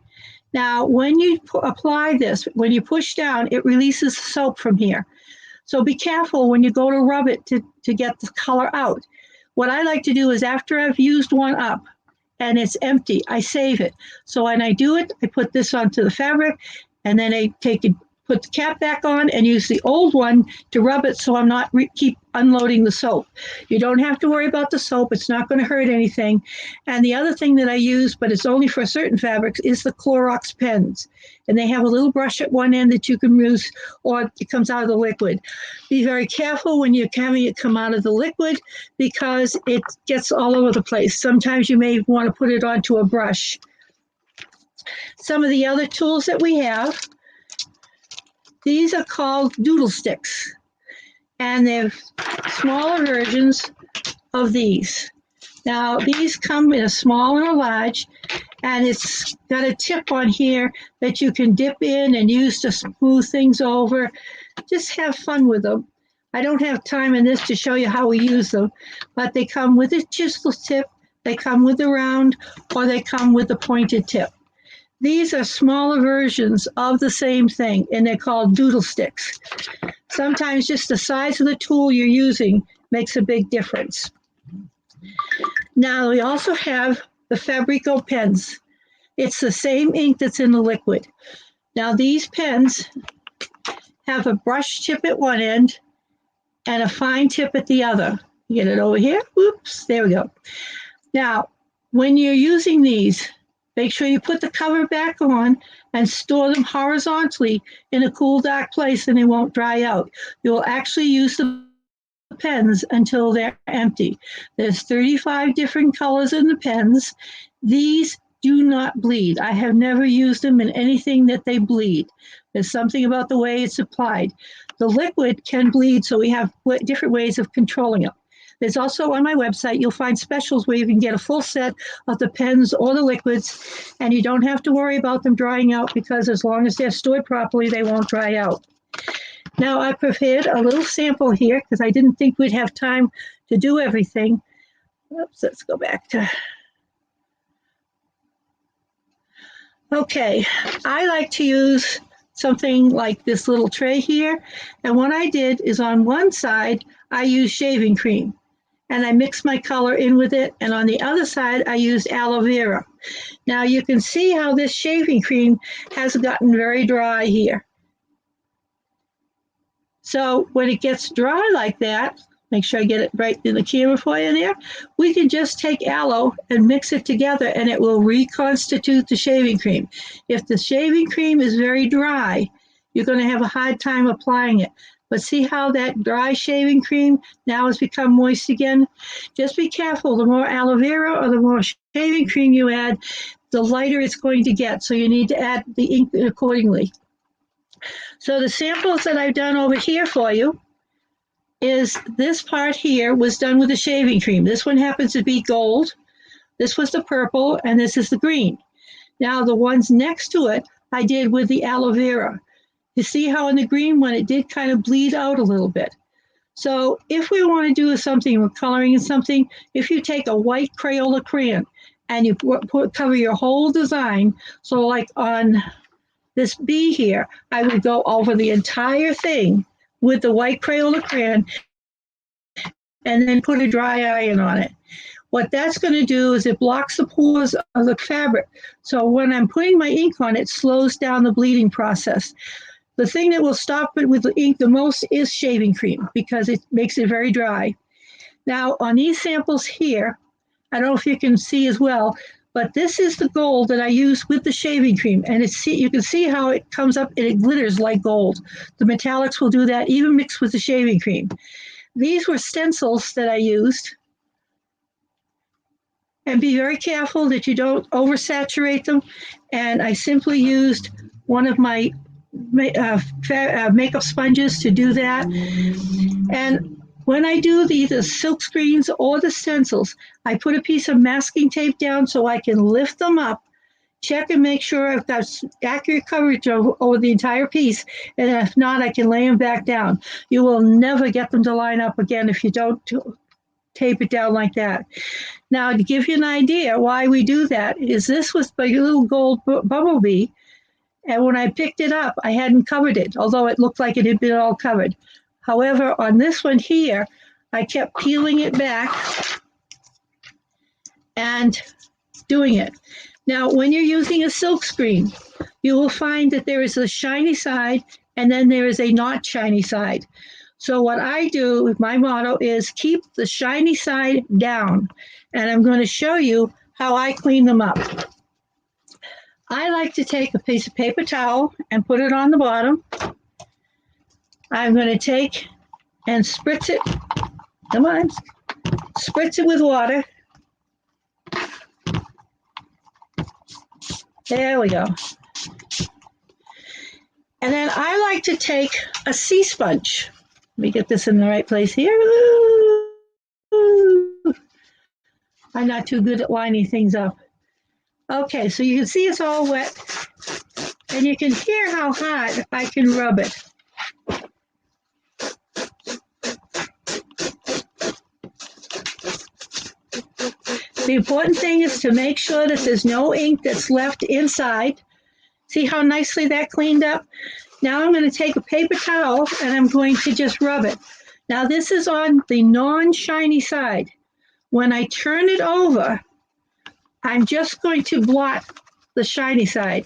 Now, when you apply this, when you push down, it releases soap from here. So be careful when you go to rub it to get the color out. What I like to do is after I've used one up and it's empty, I save it. So when I do it, I put this onto the fabric, and then I put the cap back on and use the old one to rub it so I'm not keep unloading the soap. You don't have to worry about the soap. It's not going to hurt anything. And the other thing that I use, but it's only for certain fabrics, is the Clorox pens. And they have a little brush at one end that you can use, or it comes out of the liquid. Be very careful when you're having it come out of the liquid because it gets all over the place. Sometimes you may want to put it onto a brush. Some of the other tools that we have, these are called doodle sticks, and they're smaller versions of these. Now, these come in a small and a large, and it's got a tip on here that you can dip in and use to smooth things over. Just have fun with them. I don't have time in this to show you how we use them, but they come with a chisel tip, they come with the round, or they come with the pointed tip. These are smaller versions of the same thing, and they're called doodle sticks. Sometimes just the size of the tool you're using makes a big difference. Now, we also have the Fabrico pens. It's the same ink that's in the liquid. Now, these pens have a brush tip at one end and a fine tip at the other. Get it over here. Oops, there we go. Now, when you're using these, make sure you put the cover back on and store them horizontally in a cool, dark place, and they won't dry out. You'll actually use the pens until they're empty. There's 35 different colors in the pens. These do not bleed. I have never used them in anything that they bleed. There's something about the way it's applied. The liquid can bleed, so we have different ways of controlling it. There's also on my website, you'll find specials where you can get a full set of the pens or the liquids, and you don't have to worry about them drying out because as long as they're stored properly, they won't dry out. Now, I prepared a little sample here because I didn't think we'd have time to do everything. Oops, let's go back to... Okay, I like to use something like this little tray here, and what I did is on one side, I used shaving cream, and I mixed my color in with it, and on the other side, I used aloe vera. Now, you can see how this shaving cream has gotten very dry here. So when it gets dry like that, make sure I get it right in the camera for you there, we can just take aloe and mix it together and it will reconstitute the shaving cream. If the shaving cream is very dry, you're going to have a hard time applying it. But see how that dry shaving cream now has become moist again? Just be careful. The more aloe vera or the more shaving cream you add, the lighter it's going to get. So you need to add the ink accordingly. So the samples that I've done over here for you is this part here was done with the shaving cream. This one happens to be gold. This was the purple, and this is the green. Now the ones next to it, I did with the aloe vera. You see how in the green one, it did kind of bleed out a little bit. So if we want to do something, we're coloring in something, if you take a white Crayola crayon and you cover your whole design, so like on this bee here, I would go over the entire thing with the white Crayola crayon and then put a dry iron on it. What that's going to do is it blocks the pores of the fabric. So when I'm putting my ink on, it slows down the bleeding process. The thing that will stop it with the ink the most is shaving cream because it makes it very dry. Now on these samples here, I don't know if you can see as well, but this is the gold that I use with the shaving cream. And you can see how it comes up and it glitters like gold. The metallics will do that even mixed with the shaving cream. These were stencils that I used. And be very careful that you don't oversaturate them. And I simply used one of my makeup sponges to do that. And when I do the silk screens or the stencils, I put a piece of masking tape down so I can lift them up, check and make sure I've got accurate coverage over the entire piece. And if not, I can lay them back down. You will never get them to line up again if you don't tape it down like that. Now, to give you an idea why we do that, is this was my little gold bumblebee. And when I picked it up, I hadn't covered it, although it looked like it had been all covered. However, on this one here, I kept peeling it back and doing it. Now, when you're using a silk screen, you will find that there is a shiny side and then there is a not shiny side. So what I do, my motto is keep the shiny side down. And I'm going to show you how I clean them up. I like to take a piece of paper towel and put it on the bottom. I'm going to take and spritz it. Come on. Spritz it with water. There we go. And then I like to take a sea sponge. Let me get this in the right place here. I'm not too good at lining things up. Okay, so you can see it's all wet, and you can hear how hard I can rub it. The important thing is to make sure that there's no ink that's left inside. See how nicely that cleaned up? Now I'm going to take a paper towel and I'm going to just rub it. Now this is on the non-shiny side. When I turn it over, I'm just going to blot the shiny side.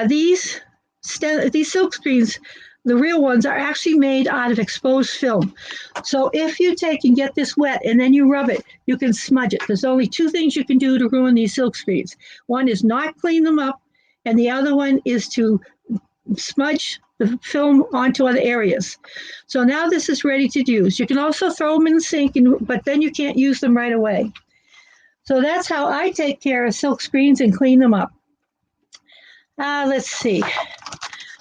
These silk screens, the real ones, are actually made out of exposed film. So if you take and get this wet and then you rub it, you can smudge it. There's only two things you can do to ruin these silk screens. One is not clean them up, and the other one is to smudge the film onto other areas. So now this is ready to use. You can also throw them in the sink, but then you can't use them right away. So that's how I take care of silk screens and clean them up. Let's see.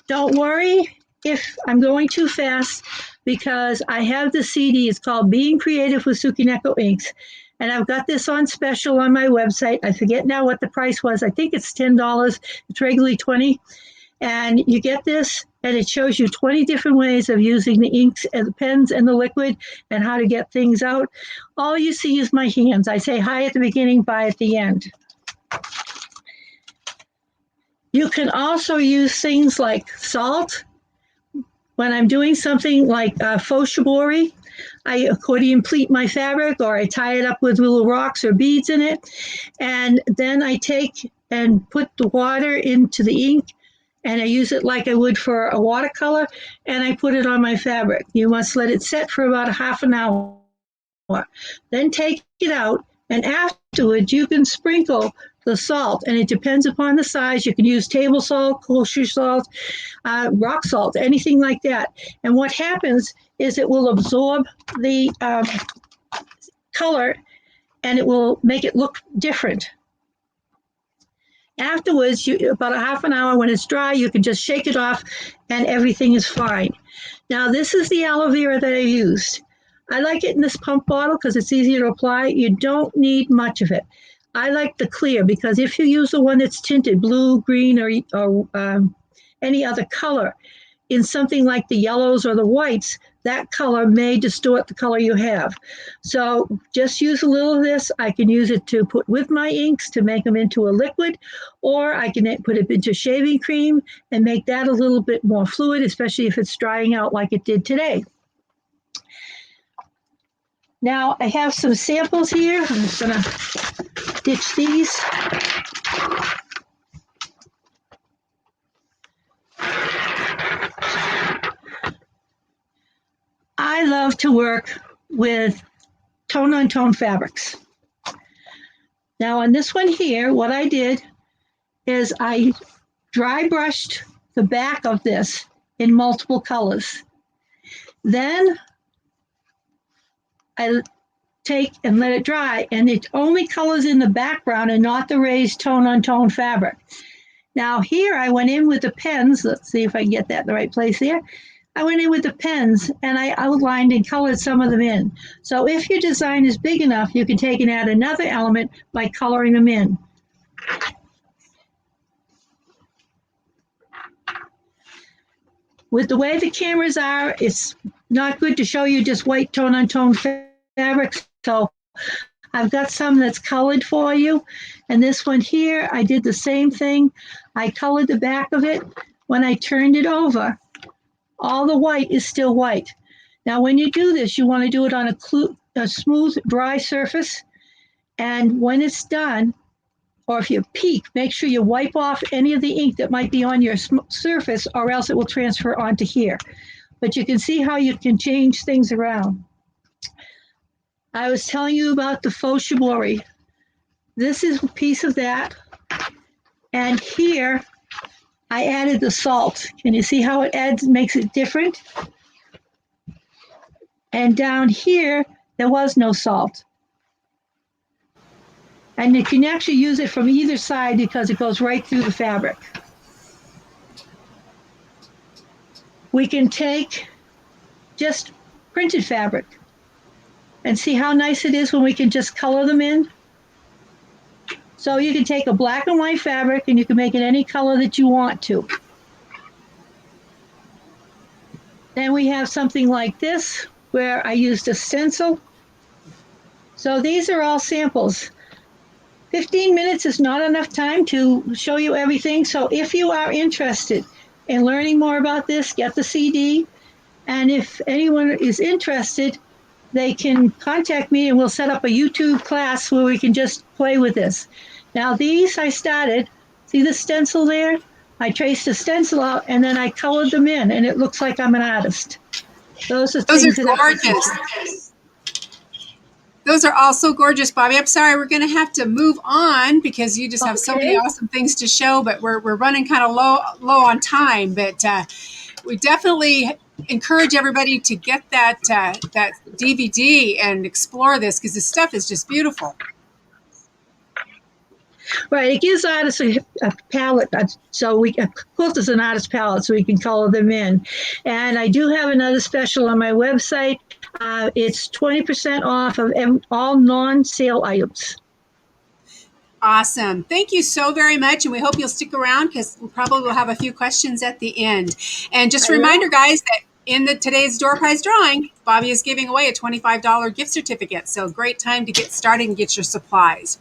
Don't worry if I'm going too fast, because I have the CD. It's called Being Creative with Tsukineko Inks. And I've got this on special on my website. I forget now what the price was. I think it's $10. It's regularly $20. And you get this, and it shows you 20 different ways of using the inks and the pens and the liquid and how to get things out. All you see is my hands. I say hi at the beginning, bye at the end. You can also use things like salt. When I'm doing something like faux shibori, I accordion pleat my fabric, or I tie it up with little rocks or beads in it. And then I take and put the water into the ink, and I use it like I would for a watercolor, and I put it on my fabric. You must let it set for about half an hour. Then take it out, and afterwards you can sprinkle the salt, and it depends upon the size. You can use table salt, kosher salt, rock salt, anything like that. And what happens is it will absorb the color and it will make it look different. Afterwards, about a half an hour when it's dry, you can just shake it off and everything is fine. Now, this is the aloe vera that I used. I like it in this pump bottle because it's easier to apply. You don't need much of it. I like the clear because if you use the one that's tinted blue, green, or any other color in something like the yellows or the whites, that color may distort the color you have. So just use a little of this. I can use it to put with my inks to make them into a liquid, or I can put it into shaving cream and make that a little bit more fluid, especially if it's drying out like it did today. Now I have some samples here. I'm just gonna ditch these. I love to work with tone-on-tone fabrics. Now on this one here, what I did is I dry brushed the back of this in multiple colors. Then I take and let it dry, and it only colors in the background and not the raised tone-on-tone fabric. Now here I went in with the pens. Let's see if I can get that in the right place there. I went in with the pens and I outlined and colored some of them in. So if your design is big enough, you can take and add another element by coloring them in. With the way the cameras are, it's not good to show you just white tone-on-tone fabrics. So I've got some that's colored for you. And this one here, I did the same thing. I colored the back of it. When I turned it over, all the white is still white. Now, when you do this, you want to do it on a smooth, dry surface. And when it's done, or if you peek, make sure you wipe off any of the ink that might be on your surface, or else it will transfer onto here. But you can see how you can change things around. I was telling you about the faux shibori. This is a piece of that. And here, I added the salt. Can you see how it makes it different? And down here, there was no salt. And you can actually use it from either side because it goes right through the fabric. We can take just printed fabric and see how nice it is when we can just color them in. So you can take a black and white fabric and you can make it any color that you want to. Then we have something like this where I used a stencil. So these are all samples. 15 minutes is not enough time to show you everything. So if you are interested in learning more about this, get the CD. And if anyone is interested, they can contact me and we'll set up a YouTube class where we can just play with this. Now these I started, see the stencil there? I traced a stencil out and then I colored them in and it looks like I'm an artist. Those are gorgeous. Those are all so gorgeous, Bobby. I'm sorry, we're going to have to move on because you just have so many awesome things to show, but we're running kind of low on time. But we definitely encourage everybody to get that DVD and explore this because this stuff is just beautiful. Right, it gives artists a palette, so Quilt is an artist palette, so we can color them in. And I do have another special on my website. It's 20% off of all non-sale items. Awesome. Thank you so very much, and we hope you'll stick around because we probably will have a few questions at the end. And just a reminder, guys, that in today's door prize drawing, Bobby is giving away a $25 gift certificate. So great time to get started and get your supplies.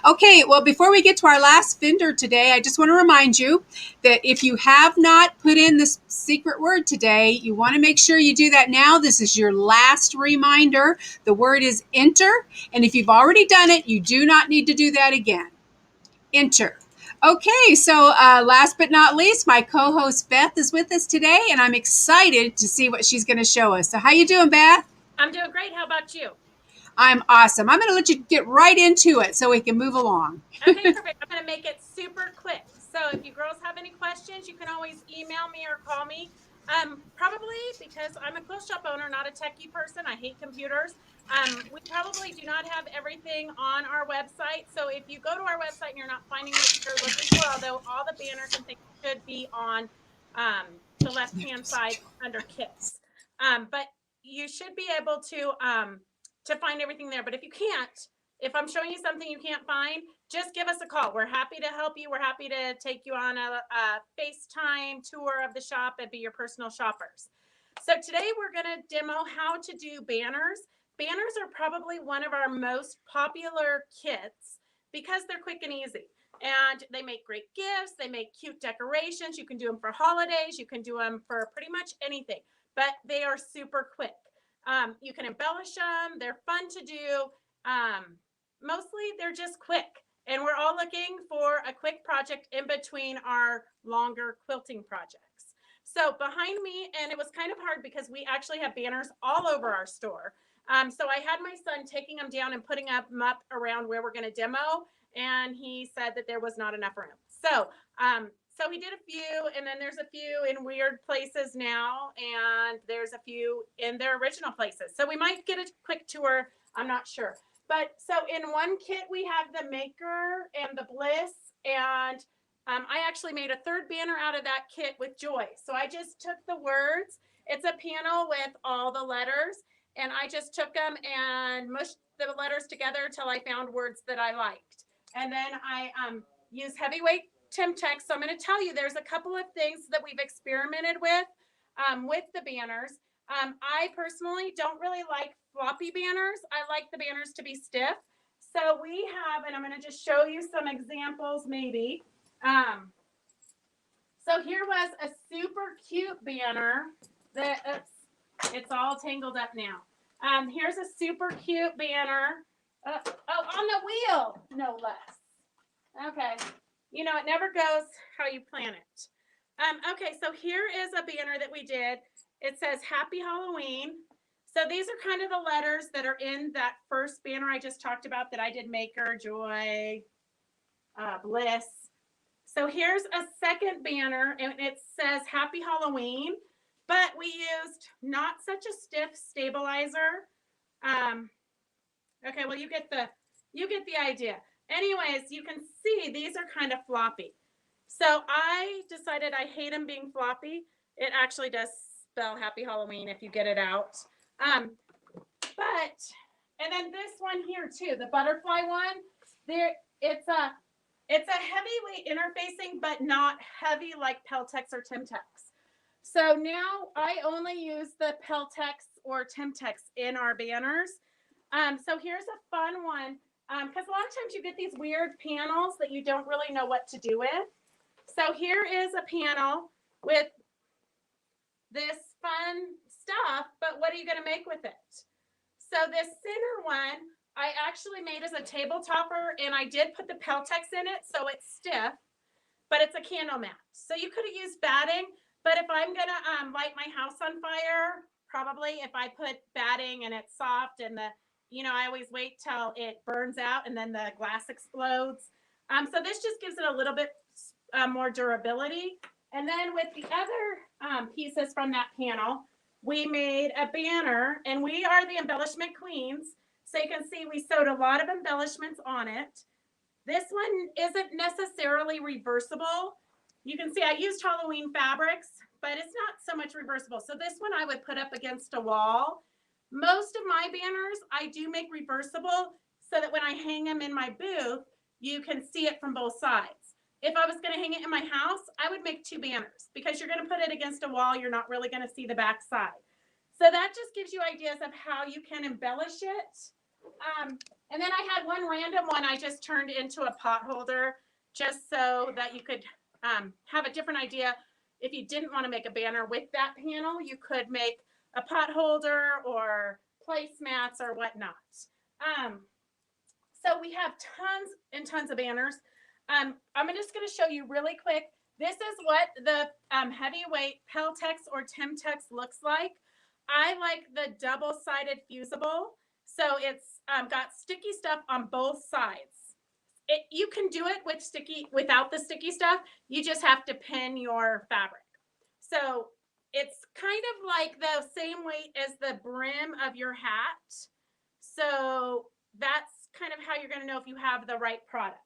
Okay, well, before we get to our last vendor today, I just want to remind you that if you have not put in this secret word today, you want to make sure you do that now. This is your last reminder. The word is enter. And if you've already done it, you do not need to do that again. Enter. Okay, so last but not least, my co-host Beth is with us today, and I'm excited to see what she's going to show us. So how you doing, Beth? I'm doing great. How about you? I'm awesome. I'm going to let you get right into it so we can move along. Okay, perfect. I'm going to make it super quick. So if you girls have any questions, you can always email me or call me. Probably because I'm a quilt shop owner, not a techie person. I hate computers. We probably do not have everything on our website. So if you go to our website and you're not finding what you're looking for, although all the banners and things should be on the left-hand side under kits. But you should be able to find everything there. But if you can't, if I'm showing you something you can't find, just give us a call. We're happy to help you. We're happy to take you on a FaceTime tour of the shop and be your personal shoppers. So today we're going to demo how to do banners. Banners are probably one of our most popular kits because they're quick and easy. And they make great gifts. They make cute decorations. You can do them for holidays. You can do them for pretty much anything. But they are super quick. You can embellish them. They're fun to do. Mostly they're just quick, and we're all looking for a quick project in between our longer quilting projects. So behind me, and it was kind of hard because we actually have banners all over our store. So I had my son taking them down and putting them up around where we're going to demo, and he said that there was not enough room. So he did a few, and then there's a few in weird places now, and there's a few in their original places. So we might get a quick tour. I'm not sure. But so in one kit, we have the Maker and the Bliss. And I actually made a third banner out of that kit with Joy. So I just took the words. It's a panel with all the letters. And I just took them and mushed the letters together until I found words that I liked. And then I used heavyweight Timtex. So I'm going to tell you there's a couple of things that we've experimented with the banners. I personally don't really like floppy banners. I like the banners to be stiff. So we have, and I'm going to just show you some examples maybe. So here was a super cute banner that it's all tangled up now. Here's a super cute banner. On the wheel, no less. Okay. You know, it never goes how you plan it. Okay, so here is a banner that we did. It says Happy Halloween. So these are kind of the letters that are in that first banner I just talked about that I did Maker, Joy, Bliss. So here's a second banner, and it says Happy Halloween, but we used not such a stiff stabilizer. Okay, well you get the idea. Anyways, you can see these are kind of floppy. So I decided I hate them being floppy. It actually does spell Happy Halloween if you get it out. And then this one here too, the butterfly one. It's a heavyweight interfacing, but not heavy like Peltex or Timtex. So now I only use the Peltex or Timtex in our banners. So here's a fun one. Because a lot of times you get these weird panels that you don't really know what to do with. So here is a panel with this fun stuff, but what are you going to make with it? So this center one, I actually made as a table topper, and I did put the Peltex in it, so it's stiff, but it's a candle mat. So you could have used batting, but if I'm going to light my house on fire, probably if I put batting and it's soft and I always wait till it burns out and then the glass explodes. So this just gives it a little bit more durability. And then with the other pieces from that panel, we made a banner, and we are the embellishment queens. So you can see we sewed a lot of embellishments on it. This one isn't necessarily reversible. You can see I used Halloween fabrics, but it's not so much reversible. So this one I would put up against a wall. Most of my banners I do make reversible so that when I hang them in my booth, you can see it from both sides. If I was going to hang it in my house, I would make two banners because you're going to put it against a wall. You're not really going to see the back side. So that just gives you ideas of how you can embellish it. And then I had one random one I just turned into a pot holder just so that you could have a different idea. If you didn't want to make a banner with that panel, you could make a pot holder or placemats or whatnot. So we have tons and tons of banners. I'm just going to show you really quick. This is what the heavyweight Peltex or Timtex looks like. I like the double-sided fusible. So it's got sticky stuff on both sides. You can do it without the sticky stuff. You just have to pin your fabric. So it's kind of like the same weight as the brim of your hat. So that's kind of how you're going to know if you have the right product,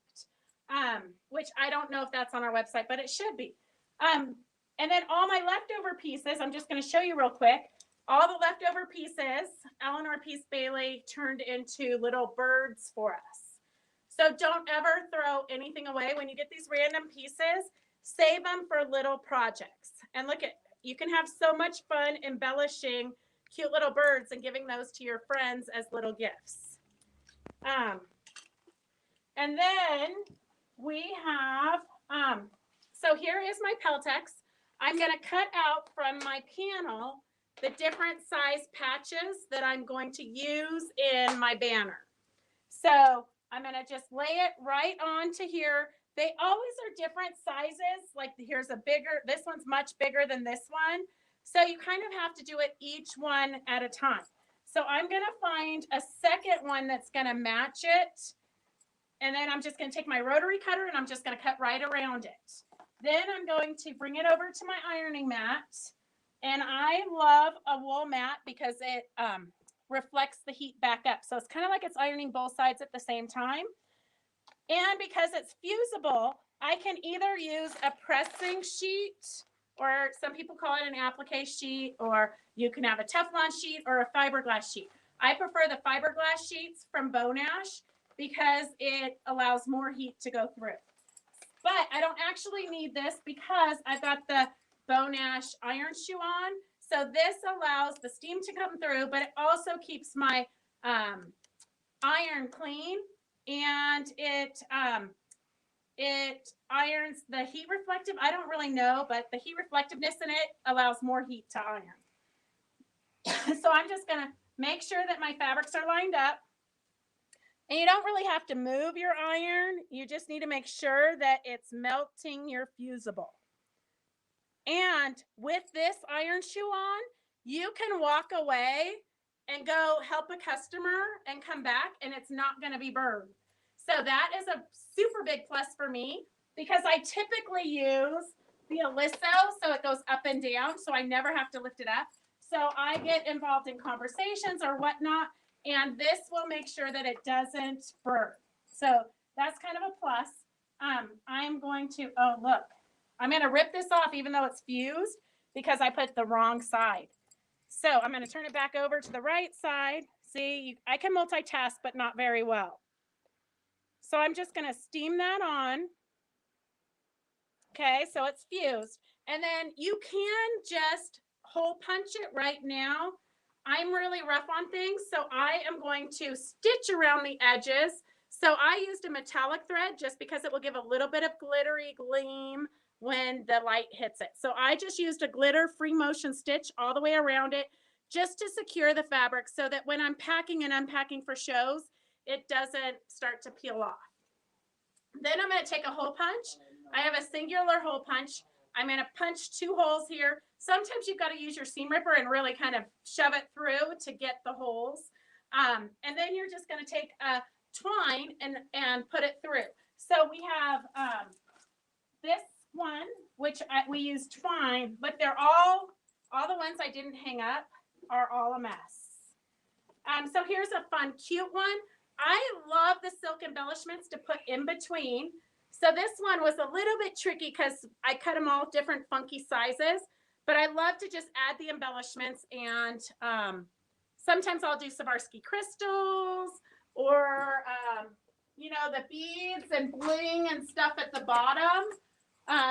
which I don't know if that's on our website, but it should be. And then all my leftover pieces, I'm just going to show you real quick. All the leftover pieces, Eleanor Peace Bailey turned into little birds for us. So don't ever throw anything away. When you get these random pieces, save them for little projects. And look at, you can have so much fun embellishing cute little birds and giving those to your friends as little gifts. And then we have, so here is my Peltex. I'm going to cut out from my panel the different size patches that I'm going to use in my banner. So I'm going to just lay it right onto here. They always are different sizes. Like here's a bigger, this one's much bigger than this one. So you kind of have to do it each one at a time. So I'm going to find a second one that's going to match it. And then I'm just going to take my rotary cutter and I'm just going to cut right around it. Then I'm going to bring it over to my ironing mat. And I love a wool mat because it reflects the heat back up. So it's kind of like it's ironing both sides at the same time. And because it's fusible, I can either use a pressing sheet, or some people call it an applique sheet, or you can have a Teflon sheet or a fiberglass sheet. I prefer the fiberglass sheets from Bonash because it allows more heat to go through. But I don't actually need this because I've got the Bonash iron shoe on. So this allows the steam to come through, but it also keeps my iron clean, and it irons the heat reflective. I don't really know, but the heat reflectiveness in it allows more heat to iron. So I'm just going to make sure that my fabrics are lined up. And you don't really have to move your iron. You just need to make sure that it's melting your fusible. And with this iron shoe on, you can walk away and go help a customer and come back, and it's not going to be burned. So that is a super big plus for me because I typically use the Aliso, so it goes up and down, so I never have to lift it up. So I get involved in conversations or whatnot, and this will make sure that it doesn't burn. So that's kind of a plus. I'm going to, oh, look, I'm going to rip this off even though it's fused because I put the wrong side. So I'm going to turn it back over to the right side. See, I can multitask, but not very well. So I'm just going to steam that on. Okay, so it's fused. And then you can just hole punch it right now. I'm really rough on things, so I am going to stitch around the edges. So I used a metallic thread just because it will give a little bit of glittery gleam when the light hits it. So I just used a glitter free motion stitch all the way around it just to secure the fabric so that when I'm packing and unpacking for shows, it doesn't start to peel off. Then I'm going to take a hole punch. I have a singular hole punch. I'm going to punch 2 holes here. Sometimes you've got to use your seam ripper and really kind of shove it through to get the holes. And then you're just going to take a twine and put it through. So we have this one, which we use twine, but they're all the ones I didn't hang up are all a mess. So here's a fun, cute one. I love the silk embellishments to put in between. So this one was a little bit tricky because I cut them all different funky sizes, but I love to just add the embellishments, and sometimes I'll do Swarovski crystals or, you know, the beads and bling and stuff at the bottom.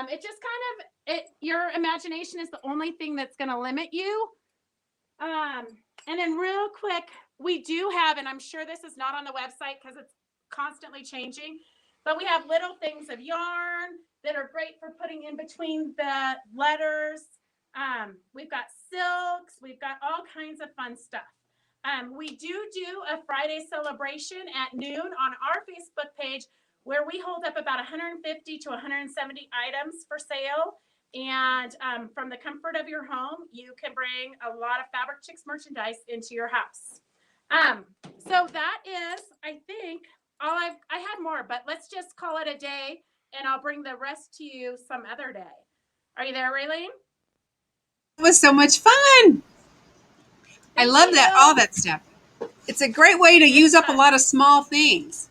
It just kind of, your imagination is the only thing that's going to limit you. And then real quick, we do have, and I'm sure this is not on the website because it's constantly changing, but we have little things of yarn that are great for putting in between the letters. We've got silks. We've got all kinds of fun stuff. We do a Friday celebration at noon on our Facebook page where we hold up about 150 to 170 items for sale. And from the comfort of your home, you can bring a lot of Fabric Chicks merchandise into your house. So that is, I think, all I had more, but let's just call it a day, and I'll bring the rest to you some other day. Are you there, Raylene? It was so much fun. I Thank love you. that, all that stuff. It's a great way to use up a fun. lot of small things.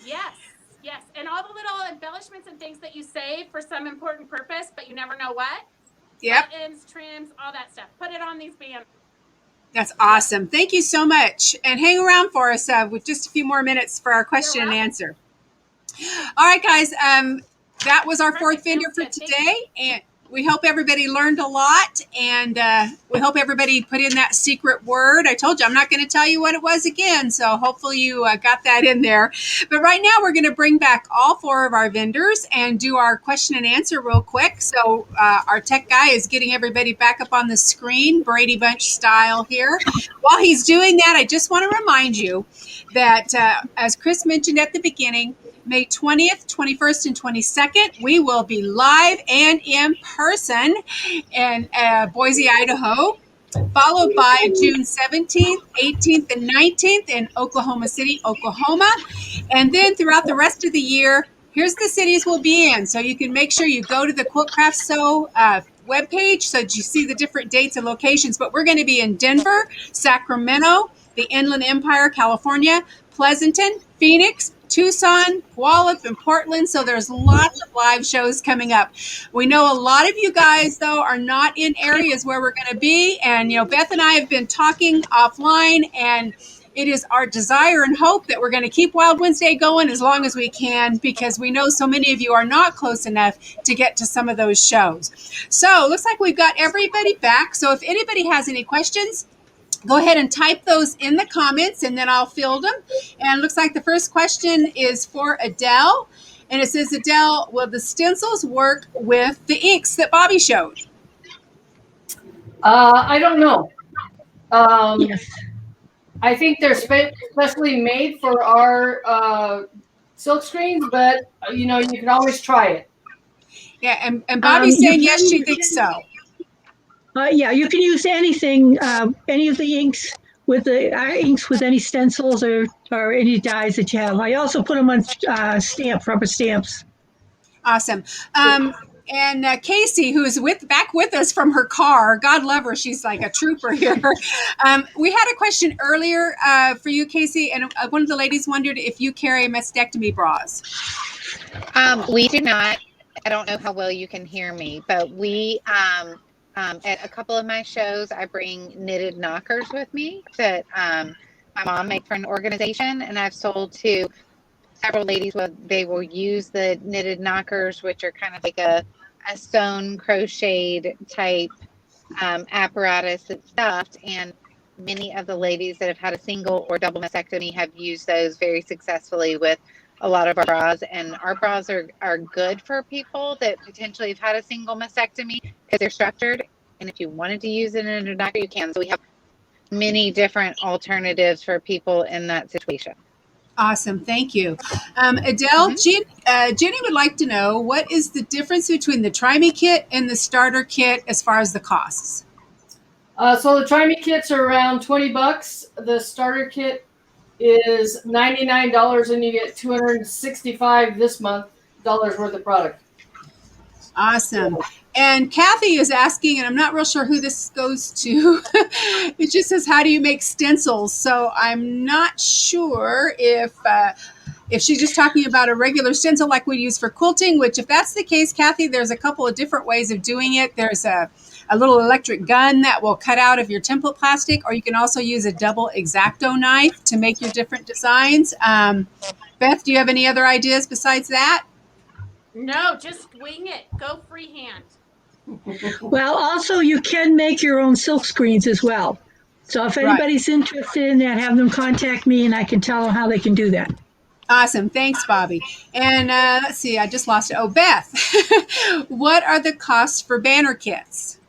Yes, yes. And all the little embellishments and things that you save for some important purpose, but you never know what. Yep. Buttons, trims, all that stuff. Put it on these banners. That's awesome. Thank you so much. And hang around for us with just a few more minutes for our question and answer. All right, guys. That was our fourth vendor for today. And we hope everybody learned a lot. And we hope everybody put in that secret word. I told you I'm not going to tell you what it was again. So hopefully you got that in there. But right now we're going to bring back all four of our vendors and do our question and answer real quick. So our tech guy is getting everybody back up on the screen, Brady Bunch style here. While he's doing that, I just want to remind you that as Chris mentioned at the beginning, May 20th, 21st, and 22nd, we will be live and in person in Boise, Idaho, followed by June 17th, 18th, and 19th in Oklahoma City, Oklahoma. And then throughout the rest of the year, here's the cities we'll be in. So you can make sure you go to the Quilt Craft Sew webpage so that you see the different dates and locations. But we're going to be in Denver, Sacramento, the Inland Empire, California, Pleasanton, Phoenix, Tucson, Puyallup, and Portland. So there's lots of live shows coming up. We know a lot of you guys, though, are not in areas where we're going to be. And, Beth and I have been talking offline, and it is our desire and hope that we're going to keep Wild Wednesday going as long as we can, because we know so many of you are not close enough to get to some of those shows. So looks like we've got everybody back. So if anybody has any questions, go ahead and type those in the comments and then I'll field them. And it looks like the first question is for Adele. And it says, Adele, will the stencils work with the inks that Bobby showed? I don't know. Yes. I think they're specially made for our silk screens, but you can always try it. Yeah, and Bobby's saying yes, she you thinks so. Yeah, you can use anything, any of the inks with inks with any stencils or any dyes that you have. I also put them on rubber stamps. Awesome. And Casey, who's back with us from her car, God love her, she's like a trooper here. We had a question earlier for you, Casey, and one of the ladies wondered if you carry mastectomy bras. We do not. I don't know how well you can hear me, but we at a couple of my shows, I bring knitted knockers with me that my mom made for an organization, and I've sold to several ladies. They will use the knitted knockers, which are kind of like a stone crocheted type apparatus that's stuffed, and many of the ladies that have had a single or double mastectomy have used those very successfully with a lot of our bras. And our bras are good for people that potentially have had a single mastectomy because they're structured, and if you wanted to use it in a knocker, you can. So we have many different alternatives for people in that situation. Awesome. Thank you. Adele, Jenny would like to know, what is the difference between the Try Me kit and the starter kit as far as the costs? So the Try Me kits are around $20. The starter kit is $99, and you get $265 this month worth of product. Awesome. And Kathy is asking, and I'm not real sure who this goes to. It just says, how do you make stencils? So I'm not sure if she's just talking about a regular stencil like we use for quilting, which if that's the case, Kathy, there's a couple of different ways of doing it. There's a little electric gun that will cut out of your template plastic, or you can also use a double X-Acto knife to make your different designs. Beth, do you have any other ideas besides that? No, just wing it. Go freehand. Well, also you can make your own silk screens as well. So if anybody's interested in that, have them contact me and I can tell them how they can do that. Awesome. Thanks, Bobby. And let's see, I just lost it. Oh, Beth, what are the costs for banner kits?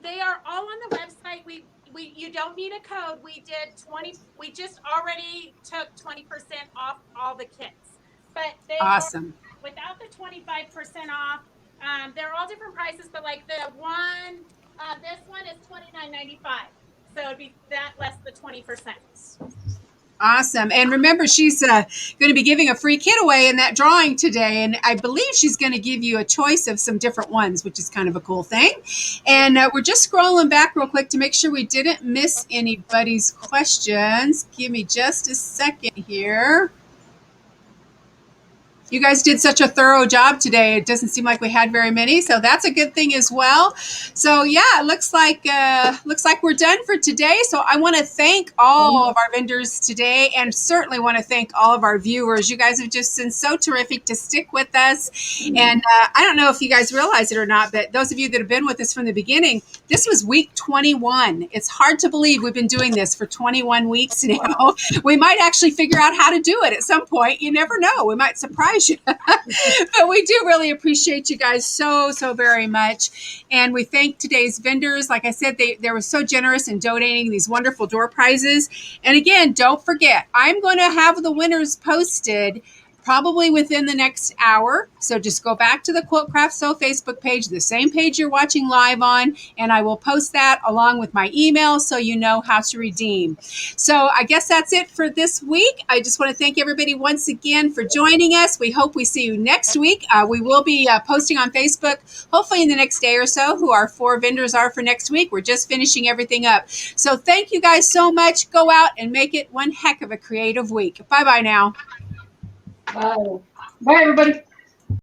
They are all on the website. You don't need a code. We just already took 20% off all the kits. But they awesome. Without the 25% off, they're all different prices, but like the one, this one is $29.95. So it'd be that less the 20%. Awesome. And remember, she's going to be giving a free kit away in that drawing today. And I believe she's going to give you a choice of some different ones, which is kind of a cool thing. And we're just scrolling back real quick to make sure we didn't miss anybody's questions. Give me just a second here. You guys did such a thorough job today. It doesn't seem like we had very many, so that's a good thing as well. So yeah, it looks like we're done for today. So I want to thank all of our vendors today, and certainly want to thank all of our viewers. You guys have just been so terrific to stick with us. And I don't know if you guys realize it or not, but those of you that have been with us from the beginning, this was week 21. It's hard to believe we've been doing this for 21 weeks now. We might actually figure out how to do it at some point. You never know. We might surprise you. But we do really appreciate you guys so very much. And we thank today's vendors. Like I said, they were so generous in donating these wonderful door prizes. And again, don't forget, I'm going to have the winners posted probably within the next hour. So just go back to the Quilt Craft Sew Facebook page, the same page you're watching live on, and I will post that along with my email so you know how to redeem. So I guess that's it for this week. I just want to thank everybody once again for joining us. We hope we see you next week. We will be posting on Facebook, hopefully in the next day or so, who our 4 vendors are for next week. We're just finishing everything up. So thank you guys so much. Go out and make it one heck of a creative week. Bye-bye now. Bye. Bye, everybody.